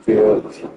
Divertir.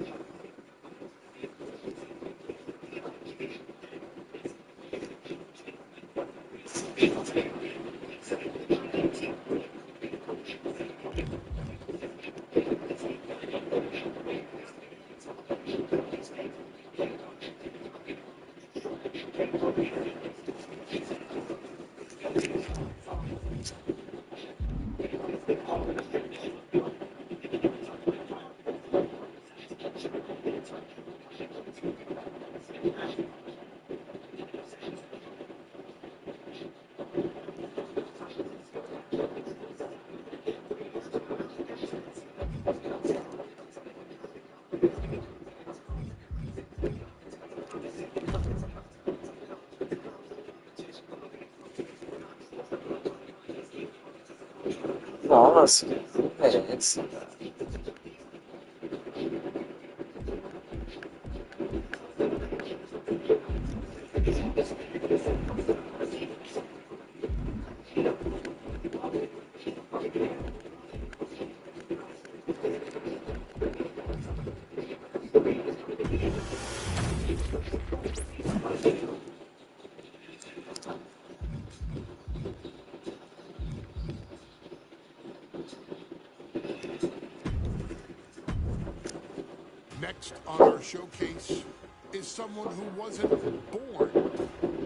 Nossa, merece. Next on our showcase is someone who wasn't born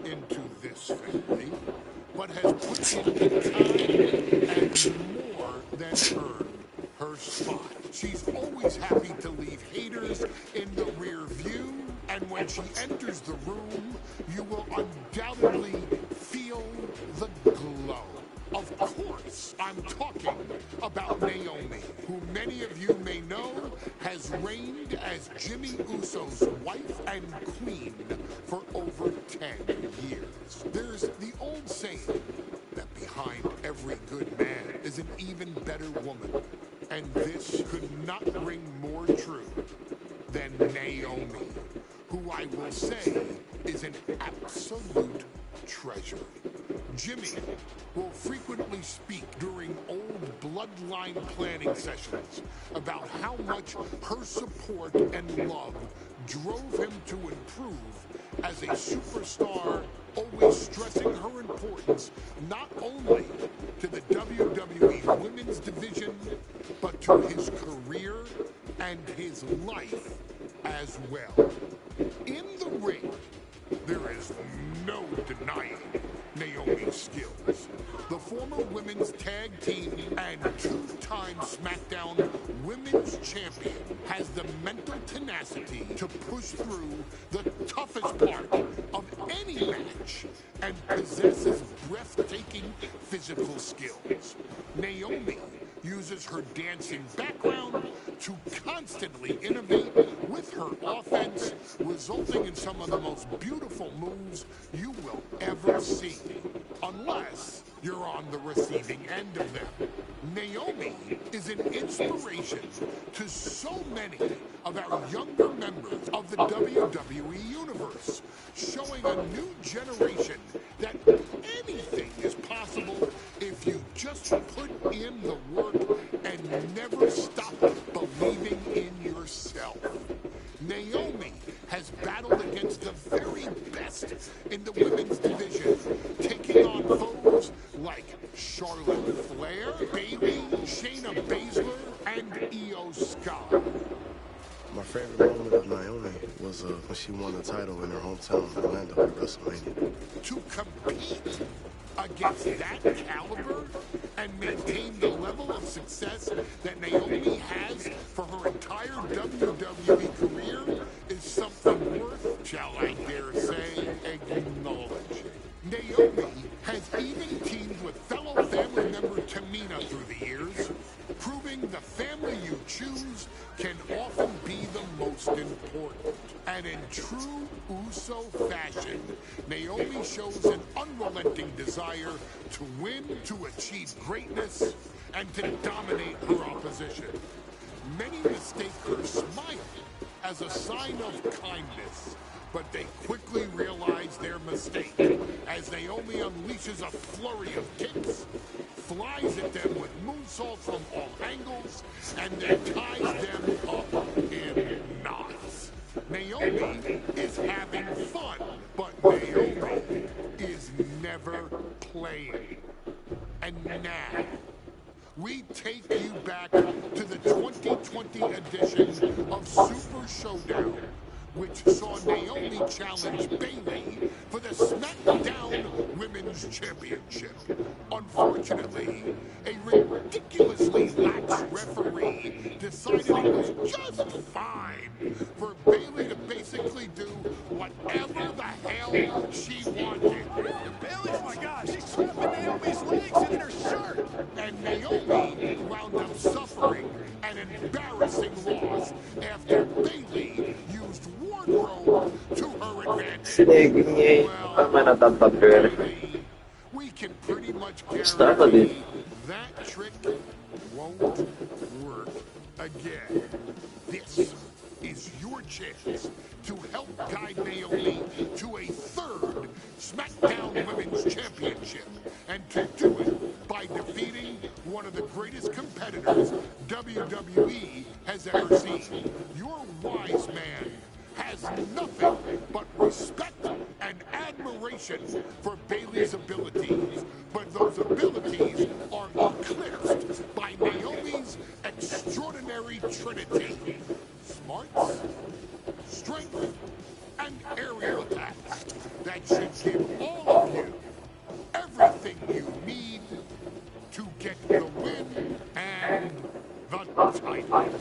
into this family, but has put in the time and more than earned her spot. She's always happy to leave haters in the rear view, and when she enters the room, you will undoubtedly feel the glow. Of course, I'm talking about Naomi, who many of you may know has reigned as Jimmy Uso's wife and queen for over 10 years. There's the old saying that behind every good man is an even better woman, and this could not ring more true than Naomi, who I will say is an absolute treasure. Jimmy will frequently speak during old bloodline planning sessions about how much her support and love drove him to improve as a superstar, always stressing her importance not only to the WWE Women's Division, but to his career and his life as well. In the ring, There is no denying Naomi's skills. The former women's tag team and two-time SmackDown Women's Champion has the mental tenacity to push through the toughest part of any match and possesses breathtaking physical skills. Naomi uses her dancing background to constantly innovate with her offense, resulting in some of the most beautiful moves you will ever see, unless you're on the receiving end of them. Naomi is an inspiration to so many of our younger members of the WWE Universe, showing a new generation that anything is possible if you just put in the work and never stop believing in yourself. Naomi has battled against the very best in the women's division, taking on foes like Charlotte Flair, Bayley, Shayna Baszler, and Io Sky. My favorite moment of Naomi was when she won the title in her hometown of Orlando at WrestleMania. To compete against that caliber and maintain the level of success that Naomi has for her entire WWE career is something worth, shall I dare say, acknowledging. Naomi has even teamed with fellow family member Tamina through the years, proving the family you choose can often be the most important. And in true Uso fashion, Naomi shows an unrelenting desire to win, to achieve greatness, and to dominate her opposition. Many mistake her smile as a sign of kindness, but they quickly realize their mistake as Naomi unleashes a flurry of kicks, flies at them with moonsaults from all angles, and then ties them up in knots. Naomi is having fun, but Naomi is never playing. And now, we take you back to the 2020 edition of Super Showdown, which saw Naomi challenge Bayley for the SmackDown Women's Championship. Unfortunately, a ridiculously lax referee decided it was just fine for Bayley to basically do whatever the hell she wanted. Bayley, oh my God, she's trapping Naomi's legs and in her shirt. And Naomi wound up suffering an embarrassing loss after Bayley used wardrobe to her advantage. Well, we can pretty much guarantee that trick won't work again. This is your chance to help guide Naomi to a third SmackDown Women's Championship, and to do it by defeating one of the greatest competitors WWE has ever seen. Your wise man has nothing but respect and admiration for Bayley's abilities, but those abilities are eclipsed by Naomi's extraordinary trinity: smarts, strength, and aerial attacks that should give all of you everything you need to get the win and the title.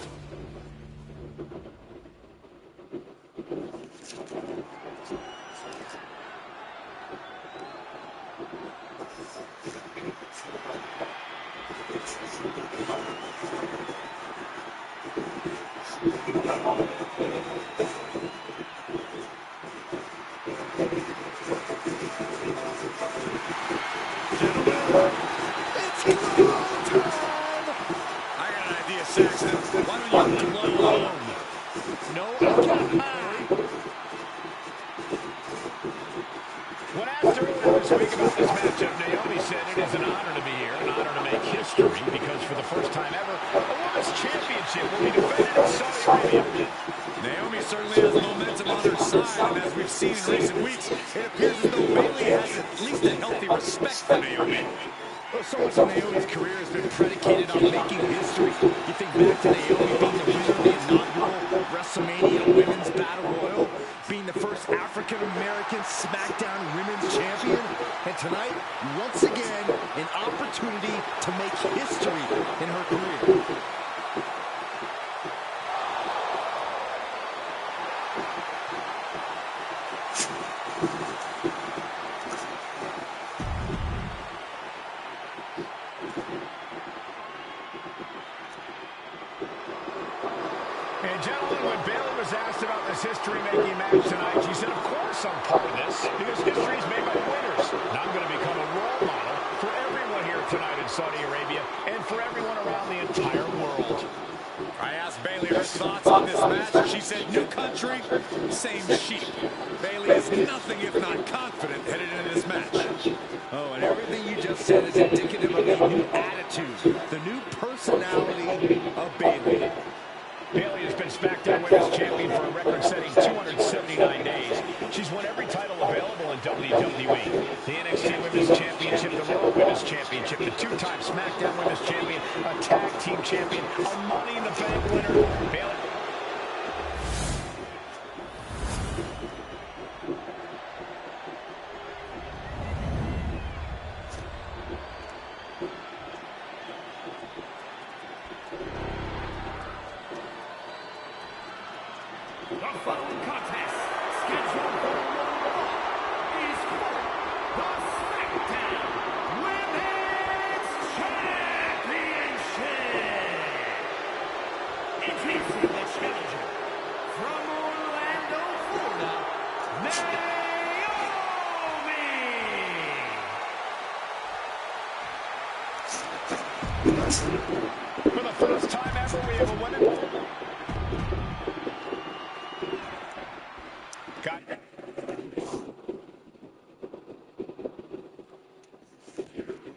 When asked earlier this week about this matchup, Naomi said it is an honor to be here, an honor to make history, because for the first time ever, a women's championship will be defended in Saudi Arabia. Naomi certainly has momentum on her side, and as we've seen in recent weeks, it appears as though Bayley has at least a healthy respect for Naomi. Well, so much of Naomi's career has been predicated on making history. You think back to Naomi being the winner of the inaugural WrestleMania Women's Battle Royal, being becoming the first African-American SmackDown Women's Champion. And tonight, once again, an opportunity to make history in her career. And gentlemen, when Bayley was asked about this history-making match tonight, she said, of course I'm part of this, because history is made by winners. And I'm going to become a role model for everyone here tonight in Saudi Arabia and for everyone around the entire world. I asked Bayley her thoughts on this match, and she said, new country, same sheep. Bayley is nothing if not confident headed into this match. Oh, and everything you just said is indicative of the new attitude, the new personality of Bayley. Bayley has been SmackDown Women's Champion for a record-setting 279 days. She's won every title available in WWE. The NXT Women's Championship, the Raw Women's Championship, the two-time SmackDown Women's Champion, a Tag Team Champion, a Money in the Bank winner. Bayley. The following contest, scheduled for is for the SmackDown Women's Championship. Introducing the challenger from Orlando, Florida, Naomi. For the first time ever, we have a women.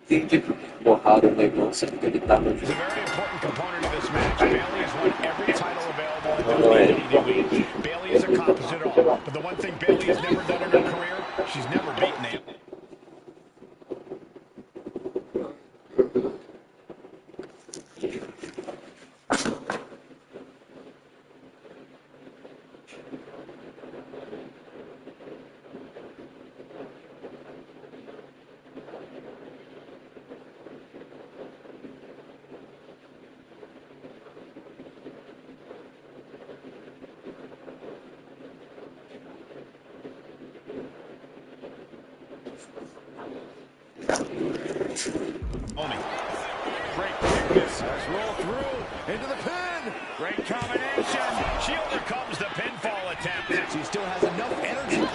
Tem de porrada o negócio porque ele tava It's a very important component of this match. Bayley has won every title available in WWE. Bayley has accomplished it all. But the one thing Bayley has never done in her career, she's never beaten Naomi. Great quickness. Let's roll through into the pin. Great combination. She overcomes the pinfall attempt. She still has enough energy.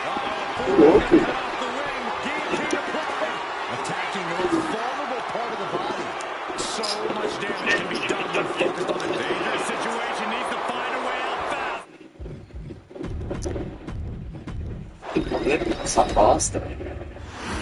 Cut off the ring. Guillotine applied. Attacking the most vulnerable part of the body. So much damage can be done when focused on a dangerous situation. Needs to find a way out fast. essa bosta.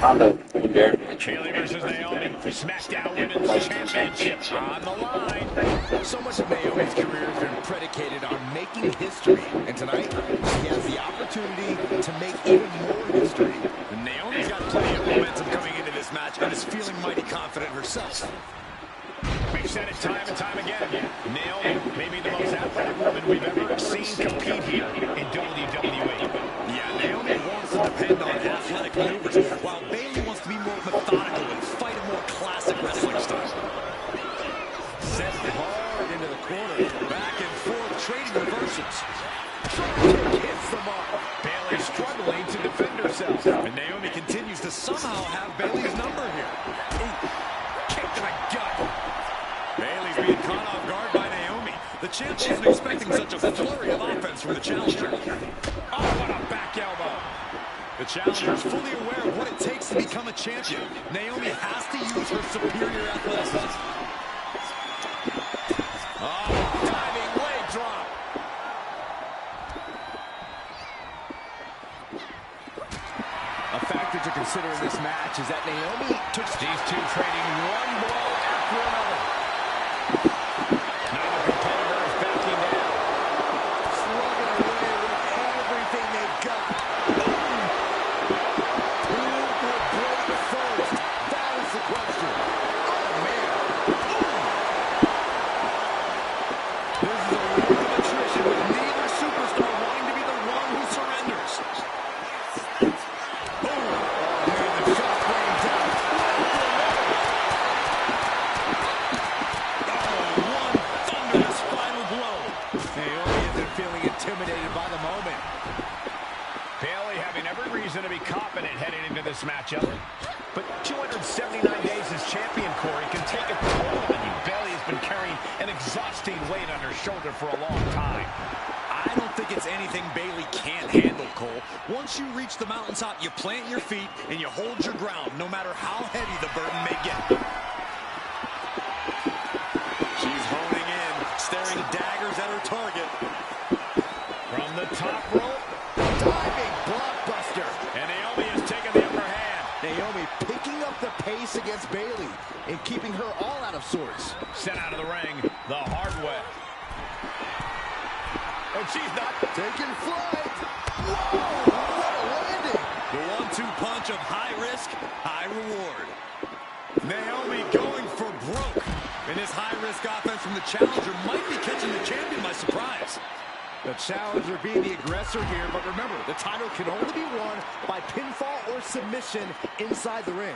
Nada, mulher. Bayley versus Naomi. SmackDown Women's Championship on the line. So much of Naomi's career has been predicated on making history. And tonight, she has the opportunity to make even more history. And Naomi's got plenty of momentum coming into this match and is feeling mighty confident herself. We've said it time and time again. Naomi may be the most athletic woman we've ever seen compete here in WWE. Yeah, Naomi wants to depend on athletic maneuvers, while Bayley wants to be more methodical and fight a more classic wrestling style. Set hard into the corner, back and forth, trading reversals. Hits the mark. Bayley struggling to defend herself. And Naomi continues to somehow have Bayley's number here. Ooh, kick to the gut. Bayley's being caught off guard by Naomi. The champ wasn't expecting such a flurry of offense from the challenger. Oh, what a back elbow. The challenger is fully aware of what it takes to become a champion. Naomi has to use her superior athleticism. Oh, diving leg drop. A factor to consider in this match is that Naomi took These two trading one blow after another. Now the competitor is backing down. slugging away with everything they've got. Who will break first? That is the question. Oh, man. This is a war of attrition with neither superstar wanting to be the one who by the moment. Bayley having every reason to be confident heading into this matchup. But 279 days as champion, Corey, can take a toll on you. Bayley has been carrying an exhausting weight on her shoulder for a long time. I don't think it's anything Bayley can't handle, Cole. Once you reach the mountaintop, you plant your feet and you hold your ground, no matter how heavy the burden may get. She's honing in, staring daggers at her target. From the top rope, Diving blockbuster. and Naomi has taken the upper hand. Naomi picking up the pace against Bayley and keeping her all out of sorts. Sent out of the ring the hard way. And she's not Taking flight. Whoa, what a landing. The 1-2 punch of high risk, high reward. Naomi going for broke. And this high-risk offense from the challenger might be catching the champion by surprise. The challenger being the aggressor here, but remember, the title can only be won by pinfall or submission inside the ring.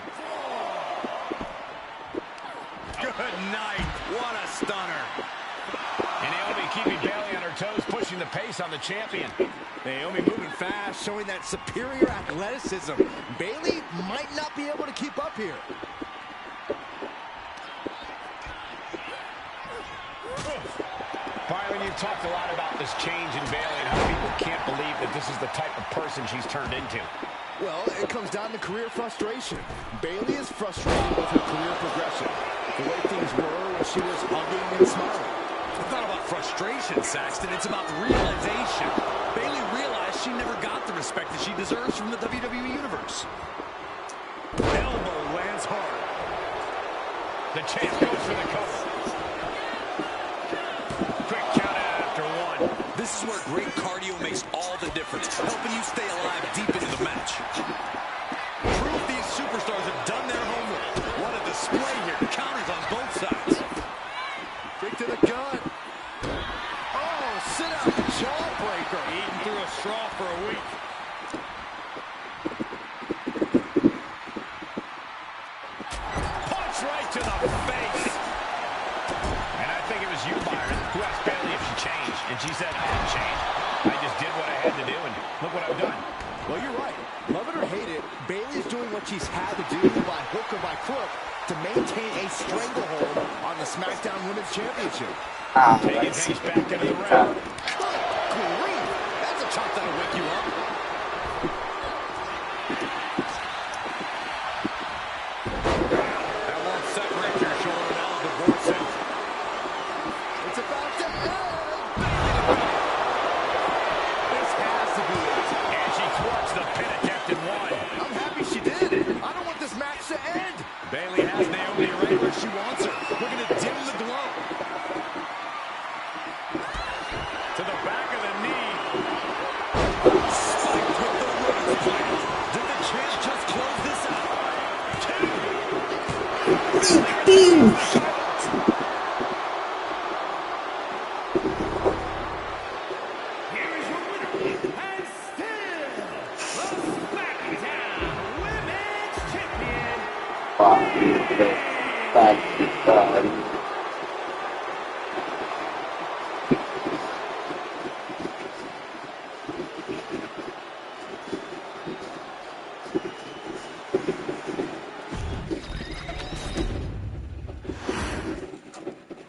Good night. What a stunner. And Naomi keeping Bayley on her toes, pushing the pace on the champion. Naomi moving fast, showing that superior athleticism. Bayley might not be able to keep up here. Byron, you've talked a lot about this change in Bayley and how people can't believe that this is the type of person she's turned into. Well, it comes down to career frustration. Bayley is frustrated with her career progression. The way things were when she was hugging and smiling. It's not about frustration, Saxton. It's about realization. Bayley realized she never got the respect that she deserves from the WWE Universe. Elbow lands hard. The champ goes for the cover. Quick count out after one. This is where great cardio makes all the difference, helping you stay alive deep into the match. Proof these superstars have done their homework. What a display here. Counters on both sides. Kick to the gut. Oh, sit out jawbreaker. Eating through a straw for a week. Punch right to the face. And I think it was you, Byron, who asked Bayley if she changed. And she said, I didn't change. I just did what I had to do, and look what I've done. Well, you're right. Love it or hate it, Bayley's doing what she's had to do by hook or by crook to maintain a stranglehold on the SmackDown Women's Championship. Taking things back into the ring. Good grief! That's a chop that'll wake you up. That won't separate your shoulder, that'll divorce it. It's about to end. This has to be it. And she thwarts the pin attempt in one. I'm happy she did. I don't want this match to end. Bayley has Naomi right where she wants her. Looking to dim the glow. To the back of the knee. Spiked with the rose plant. Did the champ just close this out? Here is your winner, and still the SmackDown Women's Champion.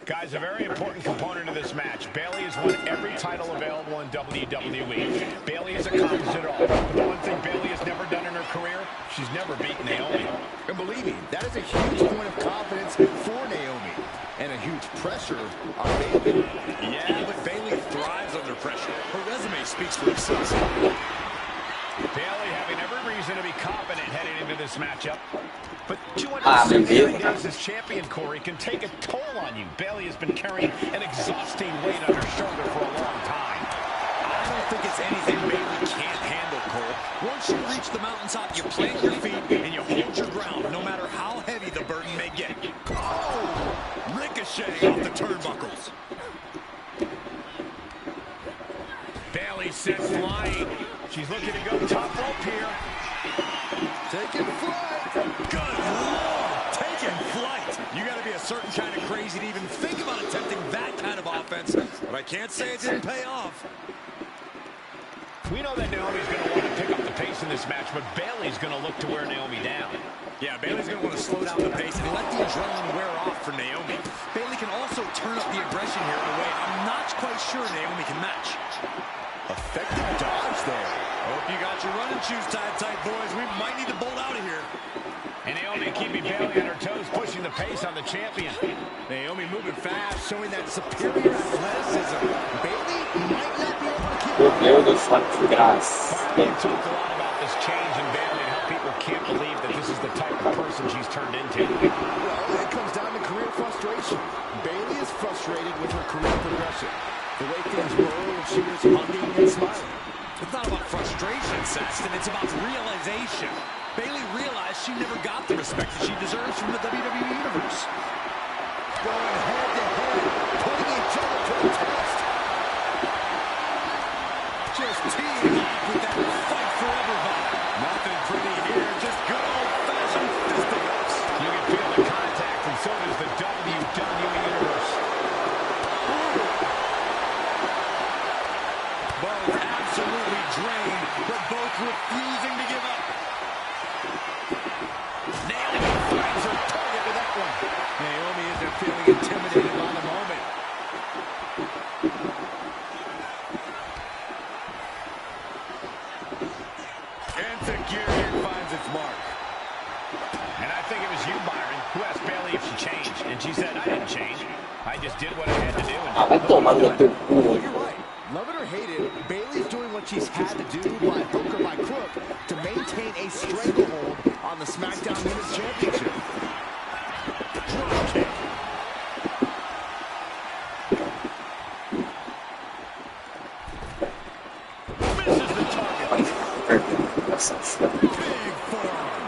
Guys, a very important component of this match. Bayley has won every title available in WWE. Bayley has accomplished it all. But the one thing Bayley has never done in her career, she's never beaten Naomi. And believe me, that is a huge point of confidence for Naomi. And a huge pressure on Bayley. Yeah, but Bayley thrives under pressure. Her resume speaks for itself. Bayley having every reason to be confident heading into this matchup. But 279 days as champion, Corey, can take a toll on you. Bayley has been carrying an exhausting weight on her shoulder for a long time. I don't think it's anything Bayley can't handle, Cole. Once you reach the mountaintop, you plant your feet and you hold your ground, no matter how heavy the burden may get. Oh! Ricocheting off the turnbuckles. Bayley sent flying. She's looking to go top rope here. Taking flight. Good Lord! Taking flight! You gotta be a certain kind of crazy to even think about attempting that kind of offense, but I can't say it didn't pay off. We know that Naomi's going to want to pick up the pace in this match, but Bayley's going to look to wear Naomi down. Yeah, Bayley's going to want to slow down the pace and let the adrenaline wear off for Naomi. Bayley can also turn up the aggression here in a way I'm not quite sure Naomi can match. Effective dodge there. Hope you got your running shoes tied tight, boys. We might need to bolt out of here. And Naomi keeping Bayley on her toes, pushing the pace on the champion. Naomi moving fast, showing that superior athleticism. Bayley might not be able to keep Meu Deus, só que graça. We've talked a lot about this change in Bayley and how people can't believe that this is the type of person she's turned into. Well, it comes down to career frustration. Bayley is frustrated with her career progression. The way things were when she was hugging and smiling. It's not about frustration, Saxton. It's about realization. Bayley realized she never got the respect that she deserves from the WWE Universe. Going head to head, putting each other to the test. Just teeing off with that fight forever vibe. Nothing pretty here, just good old-fashioned fisticuffs. You can feel the contact, and so does the WWE Universe. Both absolutely drained, but both refusing to give up. Naomi finds her target with that one. Naomi isn't feeling intimidated by the moment. Insecurity finds its mark. And I think it was you, Byron, who asked Bayley if she changed. And she said, I didn't change. I just did what I had to do. Ah, vai tomar no teu cu. Well, you're right. Love it or hate it, Bayley's doing what she's had to do by hook or by crook to maintain a stranglehold on the SmackDown Women's Championship. Drop kick. Misses the target. Big forearm.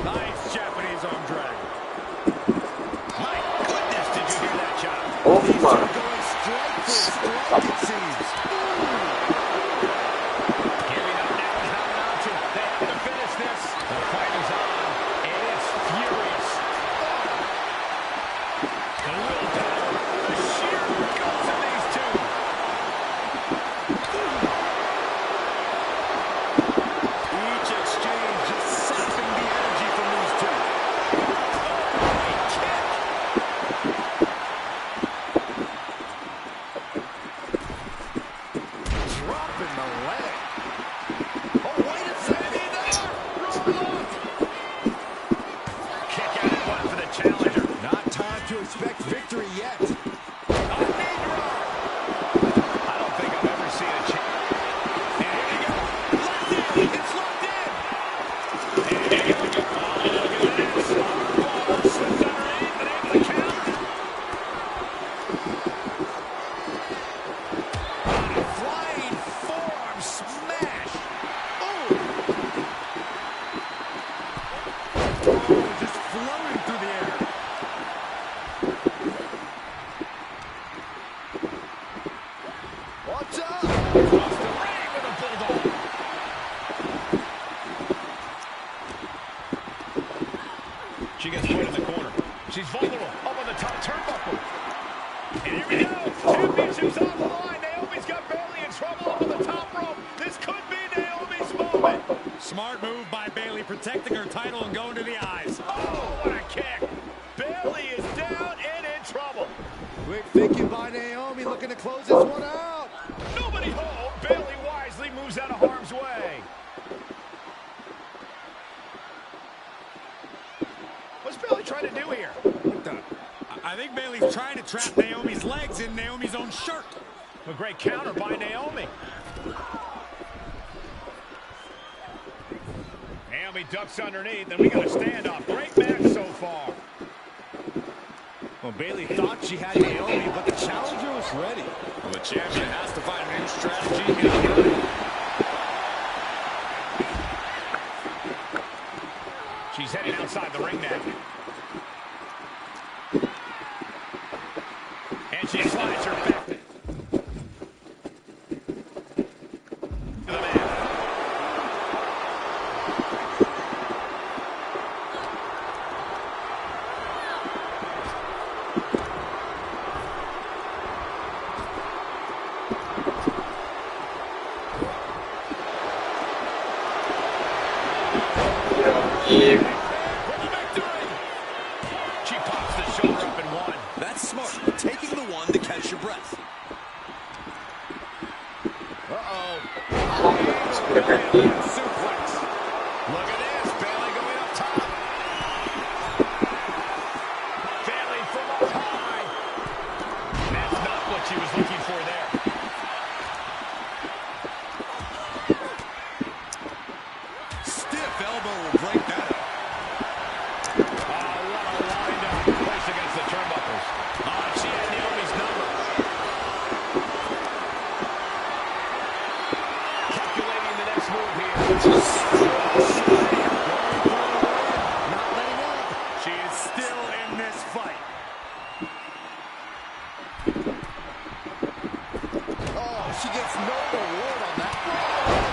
Nice Japanese arm drag. My goodness, did you hear that shot? Oh, These mano. two going strike for strike, it seems. Giving up now is not an option. They have to finish this. The fight is on. It is furious. The willpower, the sheer guts of these two. Each exchange just sapping the energy from these two. Great kick. Dropping the leg. Oh, wait a second there. Roll up. Kick out at one for the challenger. Not time to expect victory yet. A knee drop. I don't think I've ever seen a chance. And here we go. Locked in. It's locked in. There you go. Oh, look at this. Armbar slipped underneath and able to counter. Flying forearm smash. Oh, just floating through the air. Watch out! Across the ring with a bulldog. She gets put in the corner. She's vulnerable. Up on the top turnbuckle. And here we go. Championship's on the line. Naomi's got Bayley in trouble up on the top rope. This could be Naomi's moment. Smart move by Bayley, protecting her title and going to the eyes. Oh, what a kick. Bayley is down and in trouble. Quick thinking by Naomi, looking to close this one out. Nobody home. Bayley wisely moves out of harm's way. What's Bayley trying to do here? I think Bayley's trying to trap Naomi's legs in Naomi's own shirt. A great counter by Naomi. Naomi ducks underneath, and we got a standoff. Great match so far. Well, Bayley thought she had Naomi, but the challenger was ready. Well, the champion has to find a new strategy in the ring. She's heading outside the ring now. And she slides her back. To the man. your breath. Uh-oh. Suplex. Look at this. Bayley going up top. Bayley from up high. That's not what she was looking for there. Stiff elbow will break that up. Oh, what a wind-up. Place against the turnbuckles. Oh, she had Naomi's number. Calculating the next move here. Not letting up. She is still in this fight. Oh, she gets no reward on that.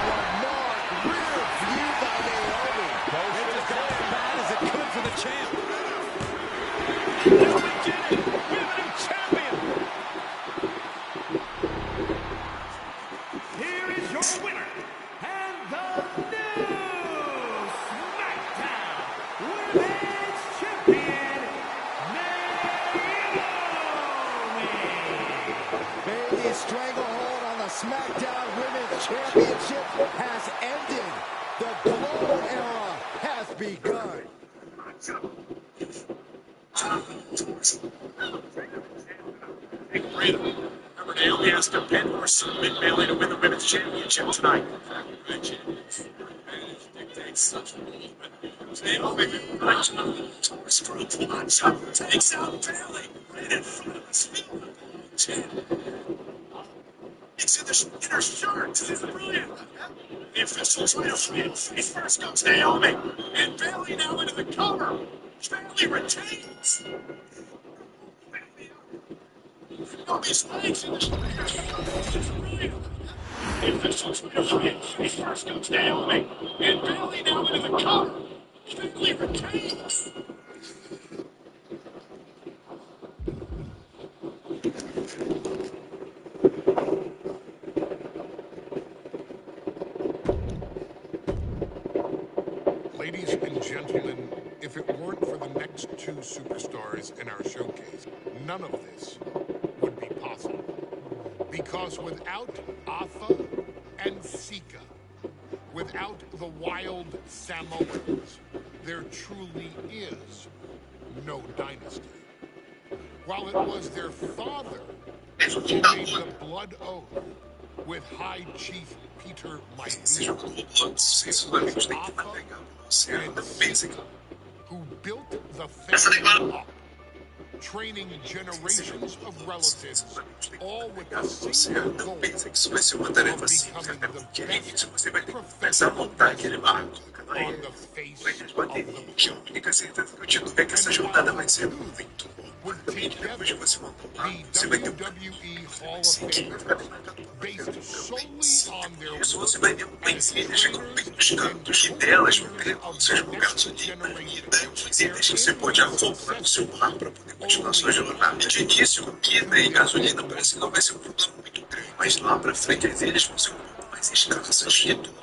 Remark. Rear view by Naomi. It just got as bad as it could for the champ. Naomi did it. We have a new champion. Here is your winner, and the new SmackDown Women's Champion, Naomi. Bayley's stranglehold on the SmackDown Women's Championship has ended. The Glow era has begun. Remember, Naomi has to pin or submit Bayley to win the Women's Championship tonight. Naomi tours for a plunge, takes out Bayley right in front of us. It's in her shirt. This is brilliant. The officials try to face first goes Naomi, and Bayley now into the cover. Bayley retains. Naomi's legs in the shirt. The officials try to face first goes Naomi, and Bayley now into the cover. Bayley retains. Ladies and gentlemen, if it weren't for the next two superstars in our showcase, none of this would be possible. Because without Atha and Sika, without the wild Samoans, there truly is no dynasty. While it was their father who made the blood oath with High Chief Peter Maivia, who built the family up, training generations of relatives, all with the single goal of becoming the best professional on the face of the planet. Would take together the WWE Hall of Fame, based solely on their work as trainers and co-owners of the next generation. Você pode arrumar o seu lar para poder continuar sua jornada. De início, comida e gasolina parece que não vai ser um problema muito grande, mas lá para frente as ilhas vão ser um pouco mais escassas e tudo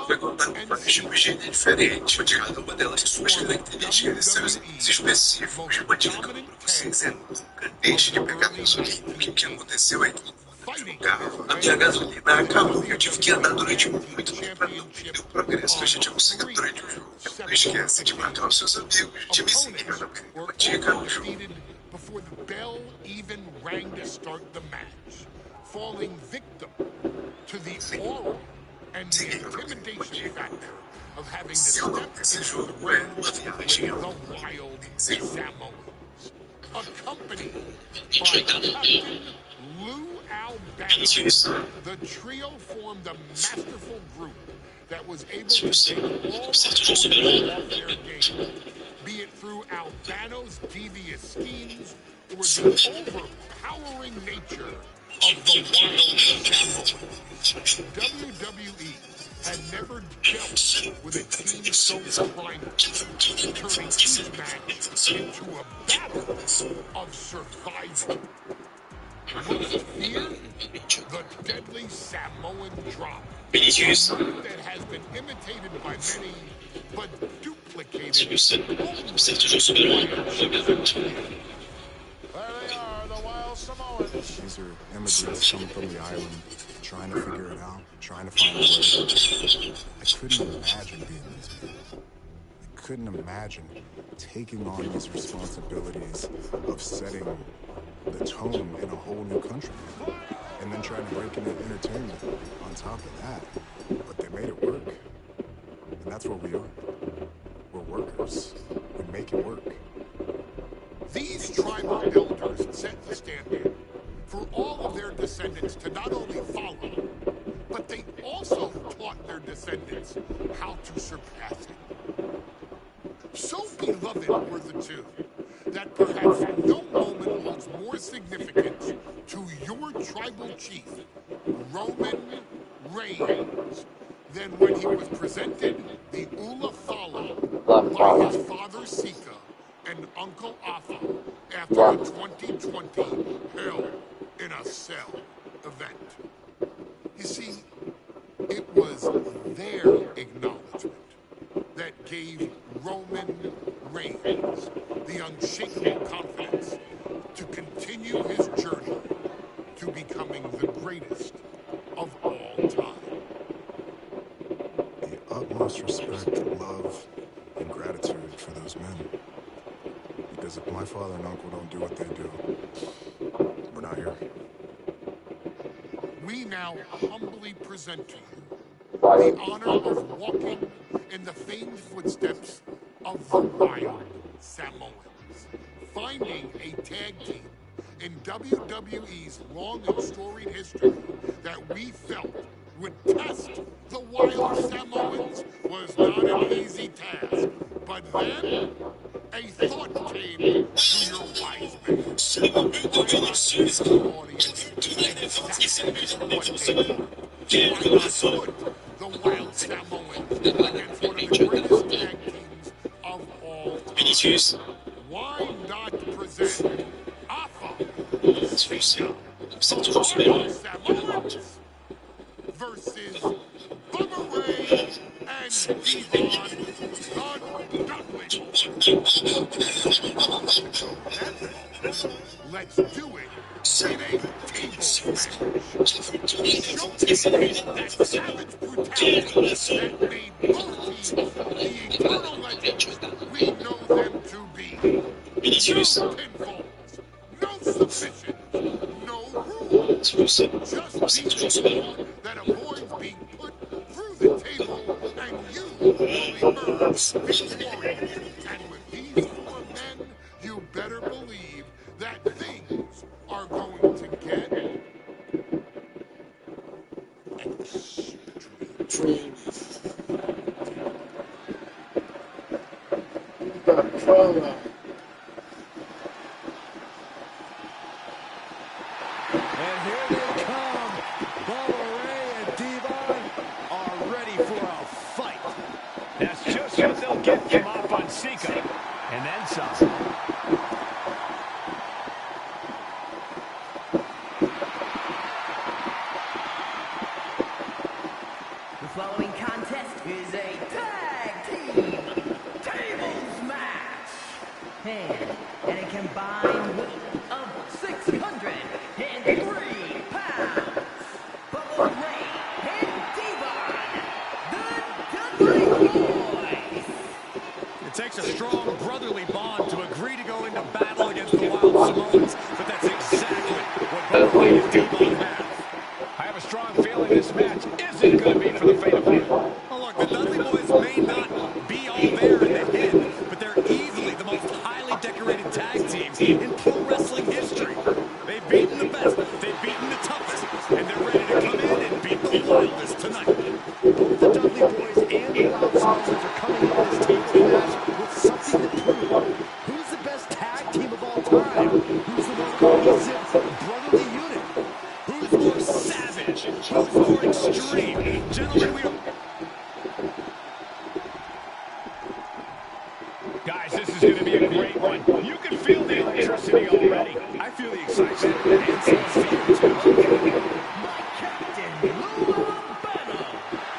vai contar com vários tipos de ilha diferentes, onde cada uma delas tem suas características e seus itens específicos. Uma dica para vocês é nunca deixe de pegar gasolina, porque o que aconteceu é que no carro, a minha gasolina acabou e eu tive que andar durante muito tempo para não perder o progresso que a gente conseguiu durante o jogo. Não esquece de marcar os seus amigos, de me seguir na uma dica no jogo. Before the bell even rang to start the match, falling victim to the aura and the intimidation factor of having to step into the ring with the wild Samoans, accompanied by Captain Lou Albano. The trio formed a masterful group that was able to take all opponents off their game, be it through Albano's devious schemes or the overpowering nature of the wild Samoans. WWE had never dealt with a team so primal, turning each match into a battle of survival. Most feared, the deadly Samoan drop. That has been imitated by many, but duplicated only by a few. There they are, the Wild Samoans. These are immigrants coming from the island, trying to figure it out, trying to find a way. I couldn't imagine being these men. I couldn't imagine taking on these responsibilities of setting the tone in a whole new country. And then trying to break into entertainment on top of that. But they made it work. And that's what we are. We're workers. We make it work. These tribal elders set the standard for all of their descendants to not only follow, but they also taught their descendants how to surpass it. So beloved were the two that perhaps no moment holds more significance to your tribal chief, Roman Reigns, than when he was presented the Ula Fala by his father Sika and Uncle Afa after a 2020 Hell in a Cell event. You see, it was their acknowledgement that gave Roman Reigns the unshakable confidence to continue his journey to becoming the greatest of all time. The utmost respect, love, and gratitude for those men. Because if my father and uncle don't do what they do, we're not here. We now humbly present to you the honor of walking in the famed footsteps of the Wild Samoans, finding a tag team in WWE's long and storied history that we felt would test the Wild Samoans was not an easy task. But then, a thought came to your wise man. The audience exactly what they thought. Why not put the Wild Samoans against one of the greatest tag teams of all time? Why not present Afa, Sika, the Wild Samoans versus Bubba Ray and Devon, the Dudley. Let's do it in a table match. Showcasing that savage brutality that made both teams the eternal legends we know them to be. No pinfalls, no submissions, no rules. Just people that avoids being put through the table, and you will emerge victorious. And with these four men, you better believe that things are going to get extreme. And here they come. Bubba Ray and Devon are ready for a fight. That's just what they'll get from off on Sika. And then some. The following contest is a tag team tables match. And a combined weight of 603 pounds. Bubba Ray and Devon, the Dudley Boys. It takes a strong brotherly bond to agree to go into battle against the Wild Samoans, but that's exactly what Bubba Ray and Devon have. I have a strong feeling this match isn't going to be for the faint of heart. Well, look, the Dudley Boys may not be all there in the head, but they're easily the most highly decorated tag team in pro wrestling history. They've beaten the best, they've beaten the toughest, and they're ready to come in and beat the wildest tonight. Both the Dudley Boys and the Wild Samoans are coming into this table match with something to prove. Who's the best tag team of all time? Who's the most cohesive, brotherly unit? Who's more savage? Who's more extreme? Gentlemen, we don't... Guys, this is going to be a great one. You can feel the electricity already. I feel the excitement and some fear, too. My captain, Lou Alabama,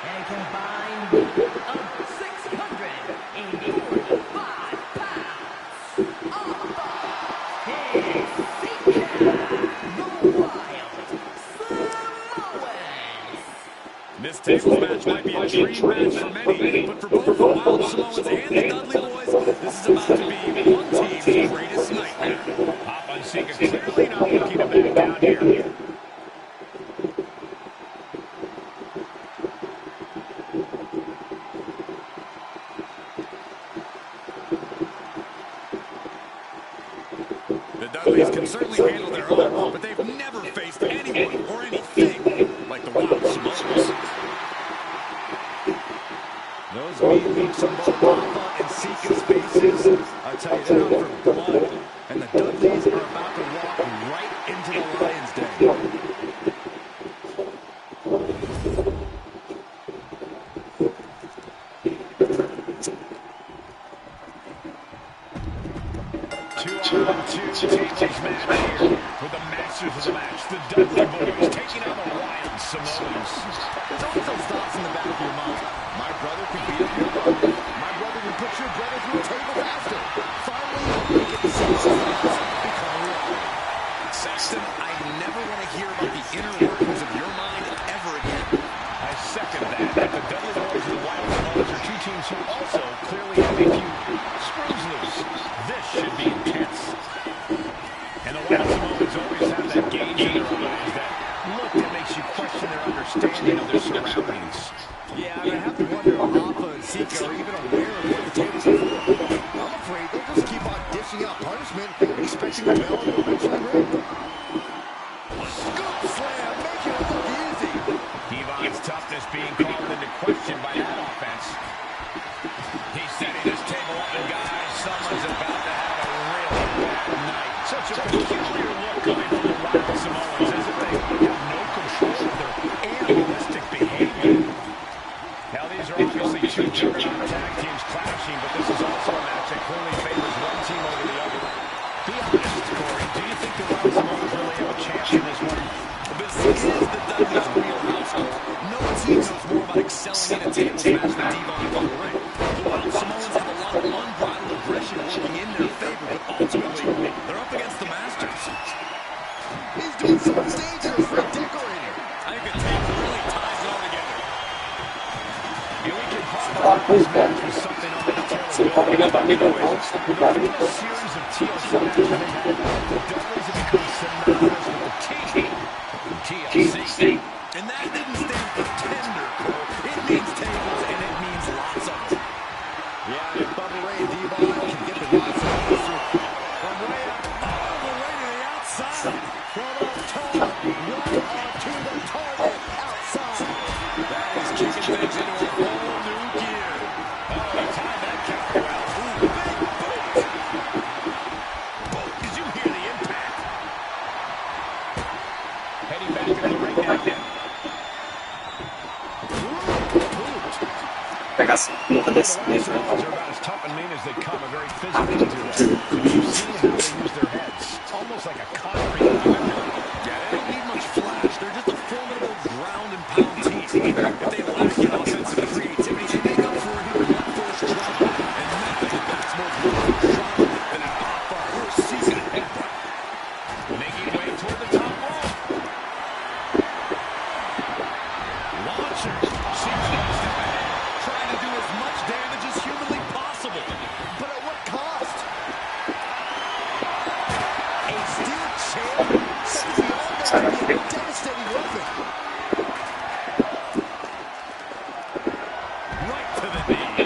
and a combined weight of 645 pounds. Alpha and Sika, the tables match might be a dream match for many, but for both the Wild Samoans and the Dudley Boys, this is about to be one team's greatest nightmare. Papa and Sika clearly not looking to back down here. The Dudleys can certainly handle their own, but they've never faced anyone or anything like the Wild Samoans. Those meat leaks on both Papa and Sika's faces. I tell you, they're out for blood. And the Dudleys are about to walk right into the Lions' Den. Two tables match here with the masters of the match, the Dudley Boys taking on the Wild Samoans. There's always those thoughts in the back of your mind. My brother could beat up your brother. My brother would put your brother through a table faster. Finally, we get to see those thoughts become reality. Saxton, I never want to hear about the inner workings of your mind ever again. I second that. The Dudley Boys and the Wild Samoans are two teams who also clearly have a few screws loose. This should be intense. And the Wild Samoans always have that gauge in their eyes, that look that makes you question their understanding of their surroundings. Yeah, I have to wonder if Papa and Sika are even aware of what the tables are for. I'm afraid they'll just keep on dishing out punishment, expecting the bell to eventually ring. Scoop slam, make it look easy. Devon's toughness being called into question by that offense. He's setting his table up, and guys, someone's about to have a really bad night. Such a peculiar look coming from the Wild Samoans, as if they have no control of their animalistic behavior. Now, these are obviously two juggernaut tag teams clashing, but this is also a match that clearly favors one team over the other. Be honest, Corey, do you think the Wild Samoans really have a chance in this one? This is the Dudleys' wheelhouse. No team knows more about excelling in a tables match than Devon in the ring. The Wild Samoans have a lot of unbridled aggression working in their favor, but ultimately, they're up against the Masters. He's doing something dangerous for a decorator. I think the table really ties it all together. And we can follow up this match with something on the tail of the boys. With a series of TLC matches they've had, the Dudleys have become synonymous with the T from TLC. And that didn't stand for tender, Cole. It means tables, and it means lots of them. Yeah, if Bubba Ray and Devon can get the Wild Samoans from way up all the way to the outside. From up top, right up to the target outside. That is kicking things into a whole new gear. Oh, he timed that counter well. Ooh, big boot. Oh, did you hear the impact? Heading back into the ring now. Pegasse, nunca desce mesmo, né? They're about as tough and mean as they come, a very physical duo. You've seen how they use their heads. It's almost like a concrete weapon. Yeah, they don't need much flash. They're just a formidable ground and pound team. If they lack in offensive creativity, they make up for it in blunt force trauma. And nothing packs more brutal trauma than a Papa or a Sika headbutt. Making way toward the top rope. Launcher. Sika one step ahead, trying to do as much damage as humanly possible. But at what cost? A steel chair? That is a devastating weapon. Right to the knee.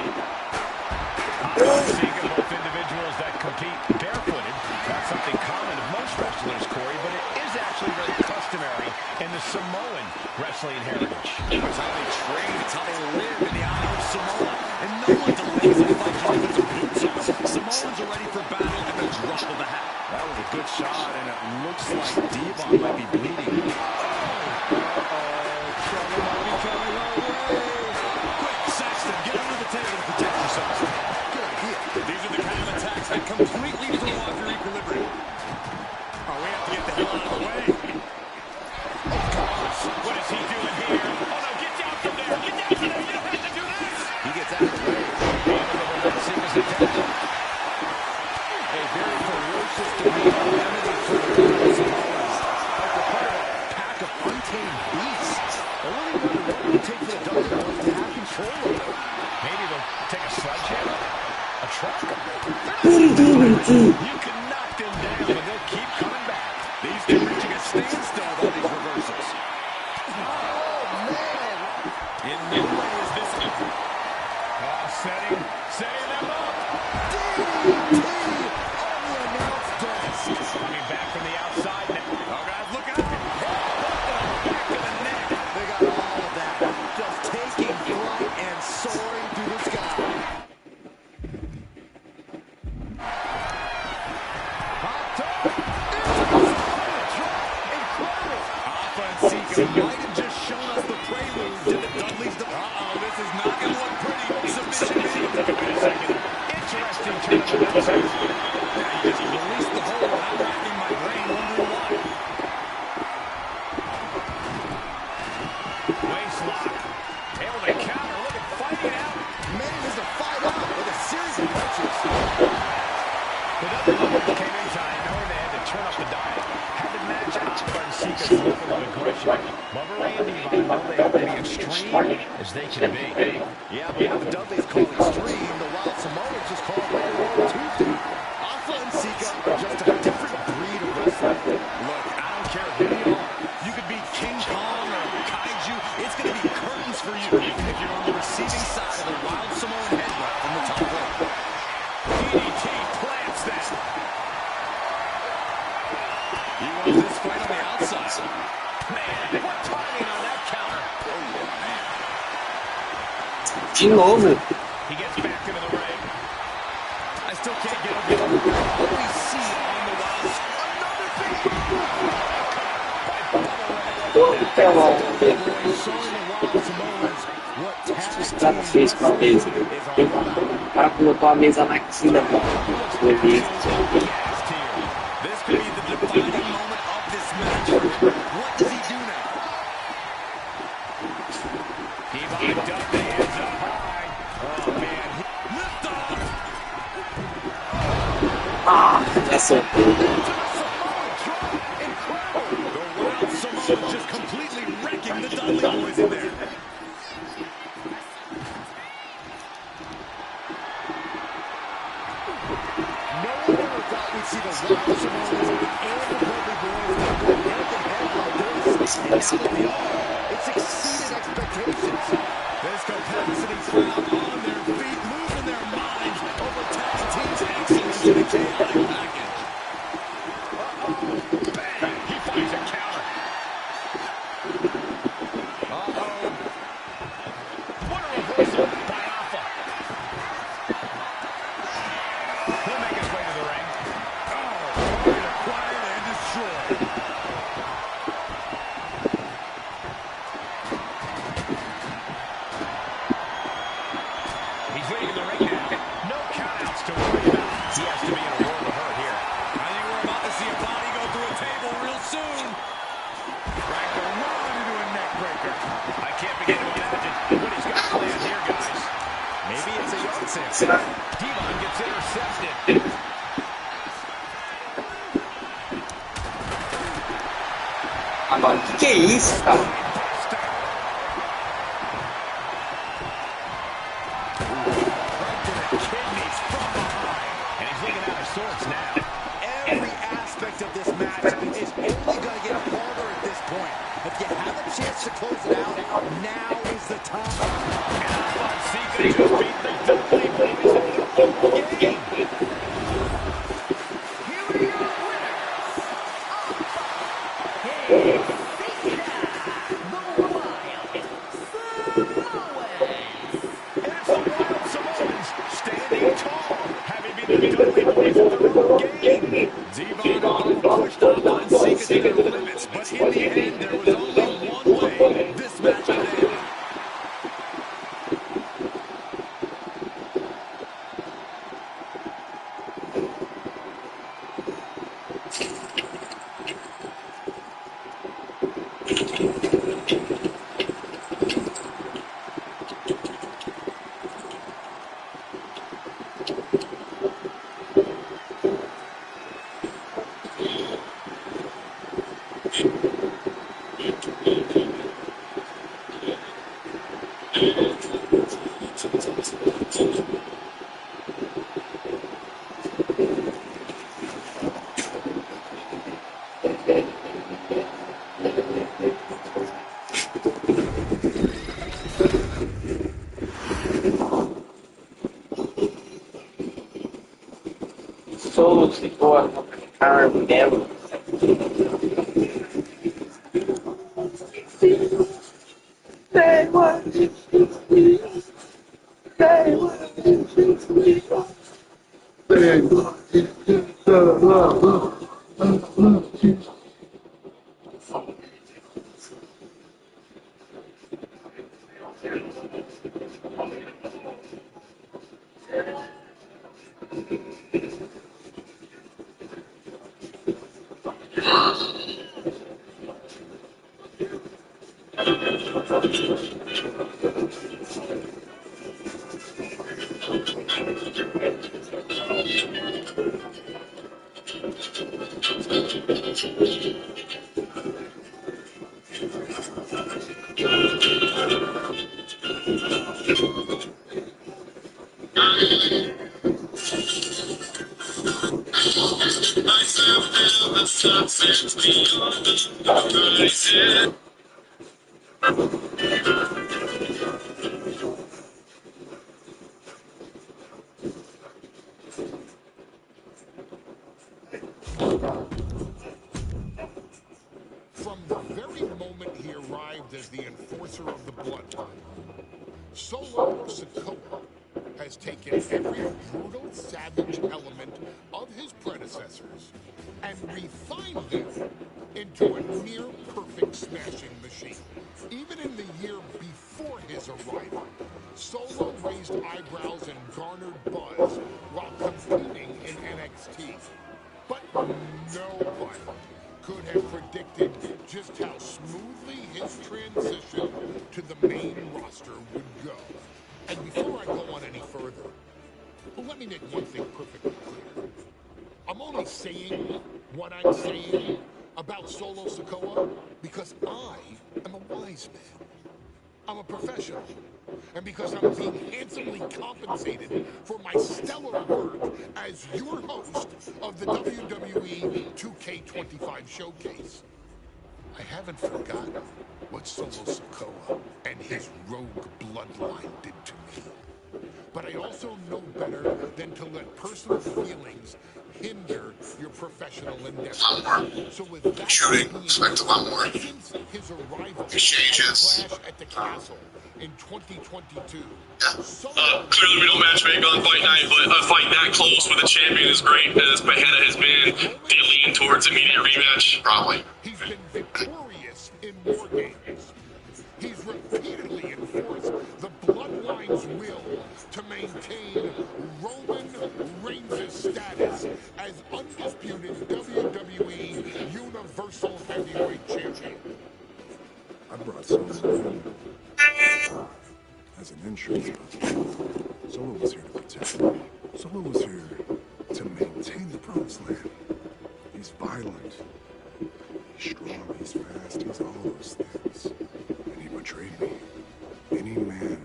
Sika, both individuals that compete barefooted. That's something common to most wrestlers, Corey, but it is actually very customary in the Samoan wrestling heritage. It's how they train, it's how they live in the Isle of Samoa. And no one delays a fight just because of boots on. Samoans are ready for battle at the drop of a hat. That was a good shot, and it looks like Devon might be bleeding. Trouble might be coming our way. Quick, Saxton, get under the table to protect yourself. Good idea. These are the kind of attacks that completely throw off your equilibrium. Oh, we have to get the hell out of the way. Oh, gosh. What is he doing here? Oh, no, get down from there. Get down from there. You don't have to do this. He gets out of the way. Sika's attention. A very ferocious demeanor emanating from the Wild Samoans. Like they're part of a pack of untamed beasts. really wonder what it would take for the Dudley boys to have control of it. Maybe they'll take a sledgehammer, a truck. You can knock them down, but they'll keep coming back. These two reaching a standstill on these reversals. Oh, man. In no way is this easy. Setting them up. DDT on the announce desk. Coming back from the outside now. Oh, guys, look out. Back to the neck. They got all of that. Just taking flight and soaring through the sky. Hot top. Incredible. Alpha and Sika might have just shown us the prelude to the Dudley's. Uh-oh, this is not going to look pretty. Submission video. Interesting turn of events. Now you just released the hold, and I'm racking my brain wondering why. Waist lock. Able to counter. Look at fighting it out. Manages to fight out with a series of punches. The Dudley came in time knowing they had to turn up the dial. Had to match Alpha and Sika's level of aggression. Bubba Ray and Devon know they have to be extreme as they can be. Yeah, but what the Dudleys call extreme, the Wild Samoans just call regular Tuesday. Alpha and Sika are just a different breed of wrestler. Look, I don't care who you are. You could be King Kong or Kaiju. It's going to be curtains for you if you're on the receiving side of the Wild Samoan headbutt from the top rope. DDT plants that. He wants this fight on the outside. Man, what timing on that counter. De novo. He gets back into the ring. I still can't get over what we see on the Wild. Another big Boys showing the Wild Samoans what Os tag caras fez com a mesa. O cara colocou a mesa na quina do evento. This could be the defining moment of this match. What does he do now? Devon ducked the hands up high. Oh, man. Lift off! Ah, acertou. The Wild Samoans just completely wrecking the Dudley boys in there. No one ever thought we'd see the Wild Samoans and the Dudley boys go head-to-head like this. And now that they are, it's exceeded expectations. This capacity crowd on their feet, losing their minds over tag team's excellence in a chaotic package. Bang! He finds a counter. What a reversal by Alpha. He'll make his way to the ring. Acquired and destroyed. He's leading the ring now. No countouts to worry about. He has to be in a world of hurt here. I think we're about to see a body go through a table real soon. Right the run into a neck breaker. I can't begin to imagine what he's got planned here, guys. Maybe it's a yard sale. Devon gets intercepted. Agora, o que é isso, cara? Kidneys from behind. And he's looking out of sorts now. Every aspect of this match is only going to get harder at this point. If you have a chance to close it out, now is the time. And Alpha and Sika just beat the Dudley boys in the game. Here we are, winners. Hey, Sika, the Wild Samoans. And it's the Wild Samoans standing tall, having beat the Dudley boys in their own game. Devon and Bubba pushed Alpha and Sika to their limits, but in the end, there was only one way this match could end. Solo se for ficar mesmo. They want to see. They want to see. They want to see. From the very moment he arrived as the enforcer of the bloodline, Solo Sikoa has taken every brutal, savage element of his predecessors and refined them into a near-perfect smashing machine. Even in the year before his arrival, Solo raised eyebrows and garnered buzz while competing in NXT. But nobody could have predicted just how smoothly his transition to the main roster would go. And before I go on any further, let me make one thing perfectly clear. I'm only saying what I'm saying about Solo Sikoa because I am a wise man. I'm a professional. And because I'm being handsomely compensated for my stellar work as your host of the WWE 2K25 showcase. I haven't forgotten what Solo Sikoa and his rogue bloodline did to me. But I also know better than to let personal feelings hinder your professional endeavors. So with that Shooting, expect a lot more since his arrival exchanges. at Clash at the Castle in 2022, Clearly we don't matchmake on fight night, but a fight that close with a champion is great, as Bahena has been leaning towards immediate rematch. Probably. He's been victorious in war games. He's repeatedly enforced the Bloodline's will to maintain Roman Reigns' status as undisputed WWE Universal Heavyweight Champion. I brought Solo in as an insurance policy. Solo was here to protect me. Solo was here to maintain the promised land. He's violent. He's strong. He's fast. He's all those things. And he betrayed me. Any man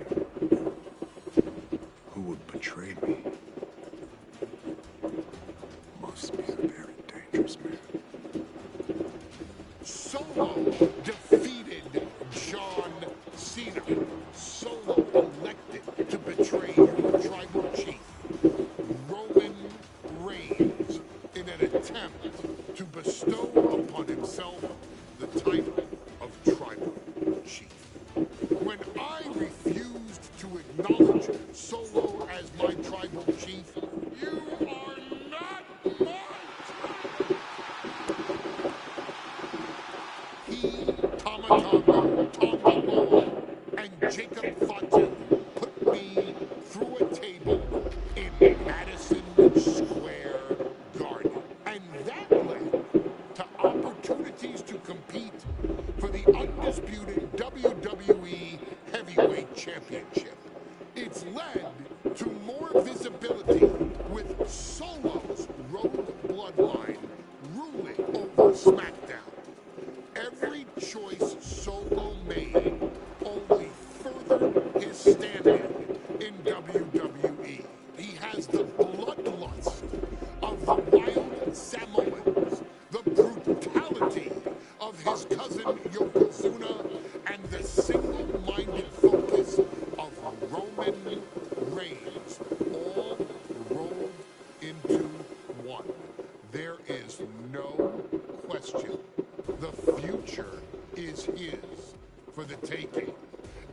who would betray me must be a very dangerous man. Solo defeated John Cena. Solo elected to betray your tribal chief, Roman Reigns, in an attempt to bestow upon himself the title of tribal chief. When I refused to acknowledge Solo as my tribal chief, you are not my tribe. He, Tonga, and Jacob Fatu put me through a table in Madison Square Garden. And that led to opportunities to compete for the undisputed WWE Heavyweight Championship. It's led to more visibility with Solo's rogue bloodline ruling over SmackDown. Every choice Solo made only furthered his standing in WWE. He has the bloodlust of the wild Samoans, the brutality of his cousin Yokozuna, for the taking,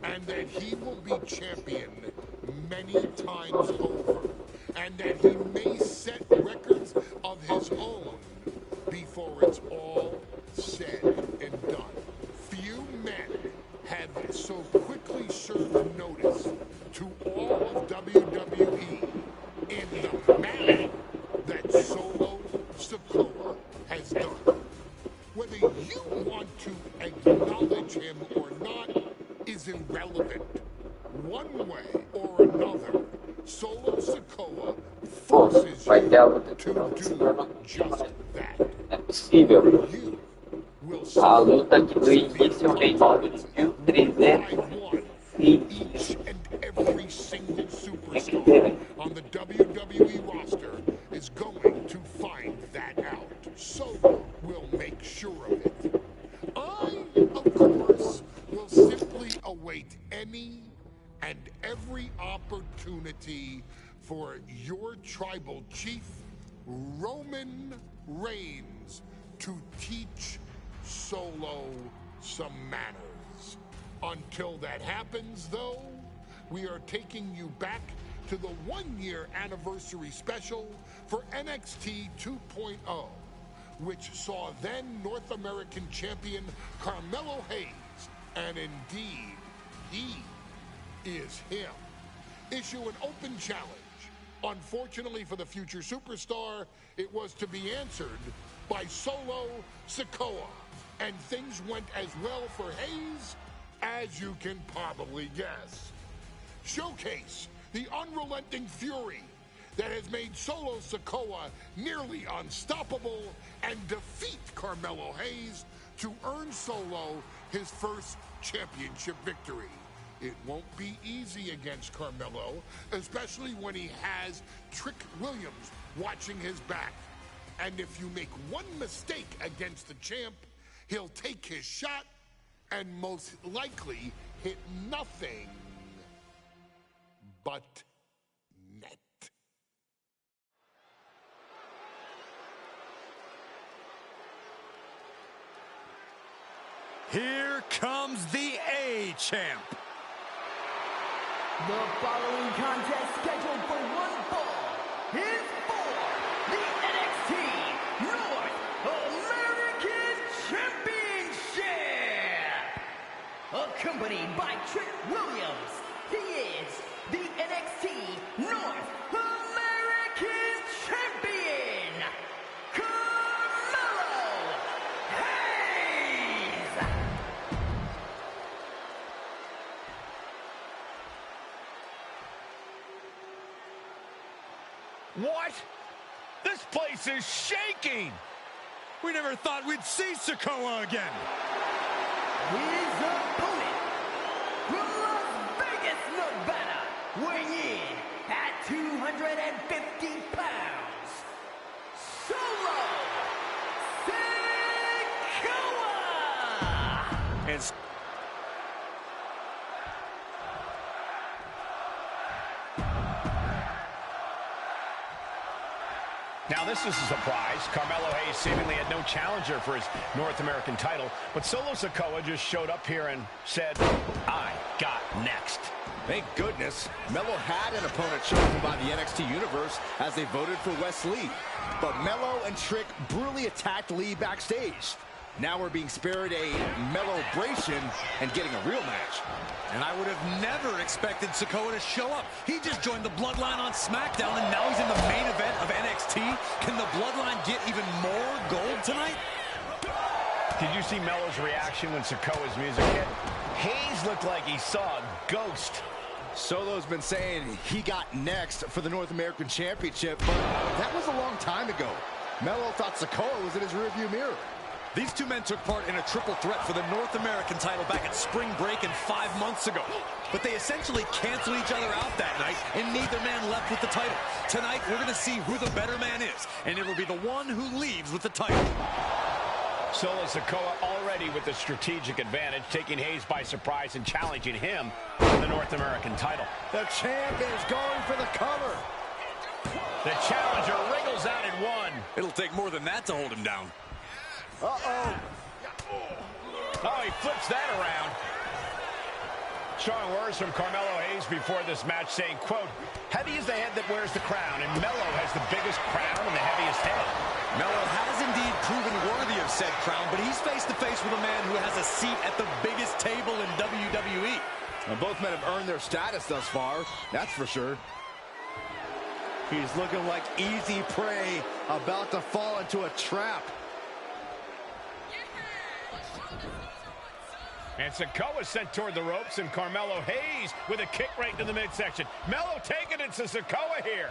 and that he will be champion many times over, and that he may set records of his own before it's all said and done. Few men have so quickly served notice to all of WWE in the manner that Solo Sikoa has done. Whether you want to acknowledge him or not is irrelevant. One way or another, Solo Sikoa forces you to do just that. É possível. You will A luta que no início eu recordo de 1.320. each and every single superstar on the WWE roster is going to find that out. Solo will make sure of it. I, of course, will simply await any and every opportunity for your tribal chief, Roman Reigns, to teach Solo some manners. Until that happens, though, we are taking you back to the one-year anniversary special for NXT 2.0, which saw then North American champion Carmelo Hayes, and indeed, he is him, issue an open challenge. Unfortunately for the future superstar, it was to be answered by Solo Sikoa, and things went as well for Hayes as you can probably guess. Showcase the unrelenting fury that has made Solo Sikoa nearly unstoppable and defeat Carmelo Hayes to earn Solo his first championship victory. It won't be easy against Carmelo, especially when he has Trick Williams watching his back. And if you make one mistake against the champ, he'll take his shot and most likely hit nothing but net. Here comes the A-Champ. The following contest scheduled for one fall is for the NXT North American Championship. Accompanied by Trick Williams, he is the NXT North American Champion, Carmelo Hayes. What? This place is shaking! We never thought we'd see Sikoa again. His opponent from Las Vegas, Nevada, weighing in at 250 pounds, Solo Sikoa. And Now this is a surprise. Carmelo Hayes seemingly had no challenger for his North American title, but Solo Sikoa just showed up here and said, I got next. Thank goodness. Melo had an opponent chosen by the NXT Universe as they voted for Wes Lee. But Melo and Trick brutally attacked Lee backstage. Now we're being spared a Melo-bration and getting a real match. And I would have never expected Sikoa to show up. He just joined the Bloodline on SmackDown, and now he's in the main event of NXT. Can the Bloodline get even more gold tonight? Did you see Melo's reaction when Sikoa's music hit? Hayes looked like he saw a ghost. Solo's been saying he got next for the North American Championship, but that was a long time ago. Melo thought Sikoa was in his rearview mirror. These two men took part in a triple threat for the North American title back at Spring Break and 5 months ago. But they essentially canceled each other out that night, and neither man left with the title. Tonight, we're going to see who the better man is, and it'll be the one who leaves with the title. Solo Sikoa already with the strategic advantage, taking Hayes by surprise and challenging him for the North American title. The champ is going for the cover. The challenger wriggles out at one. It'll take more than that to hold him down. Uh-oh. Oh, he flips that around. Showing words from Carmelo Hayes before this match saying, quote, heavy is the head that wears the crown, and Melo has the biggest crown and the heaviest head. Melo has indeed proven worthy of said crown, but he's face-to-face with a man who has a seat at the biggest table in WWE. And both men have earned their status thus far, that's for sure. He's looking like easy prey, about to fall into a trap. And Sikoa sent toward the ropes, and Carmelo Hayes with a kick right to the midsection. Melo taking it to Sikoa here.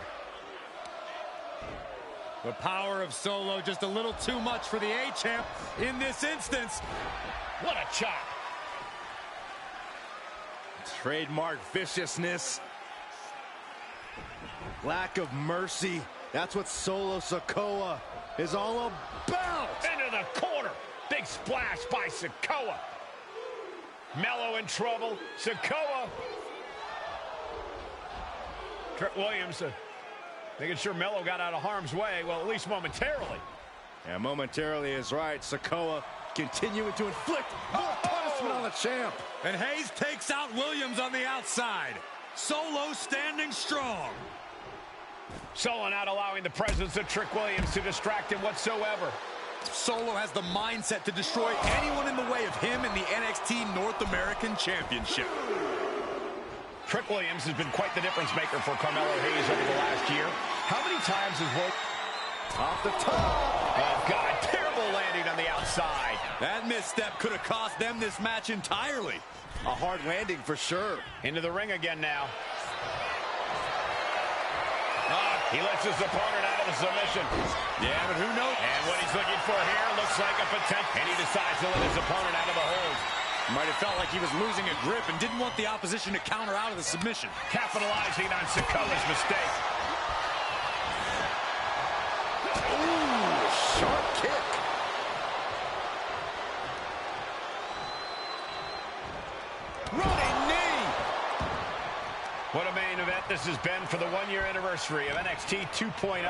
The power of Solo just a little too much for the A-Champ in this instance. What a chop. Trademark viciousness. Lack of mercy. That's what Solo Sikoa is all about. Into the corner. Big splash by Sikoa. Melo in trouble. Sikoa. Trick Williams making sure Melo got out of harm's way. Well, at least momentarily. Yeah, momentarily is right. Sikoa continuing to inflict more punishment on the champ. And Hayes takes out Williams on the outside. Solo standing strong. Solo not allowing the presence of Trick Williams to distract him whatsoever. Solo has the mindset to destroy anyone in the way of him in the NXT North American Championship. Trick Williams has been quite the difference maker for Carmelo Hayes over the last year. How many times has off the top? Oh, God, terrible landing on the outside. That misstep could have cost them this match entirely. A hard landing for sure. Into the ring again now. He lets his opponent out of the submission. Yeah, but who knows? And what he's looking for here looks like a potential. And he decides to let his opponent out of the hold. Might have felt like he was losing a grip and didn't want the opposition to counter out of the submission. Capitalizing on Sikoa's mistake. Ooh, sharp kick. Running knee. What a main event this has been for the one-year anniversary of NXT 2.0.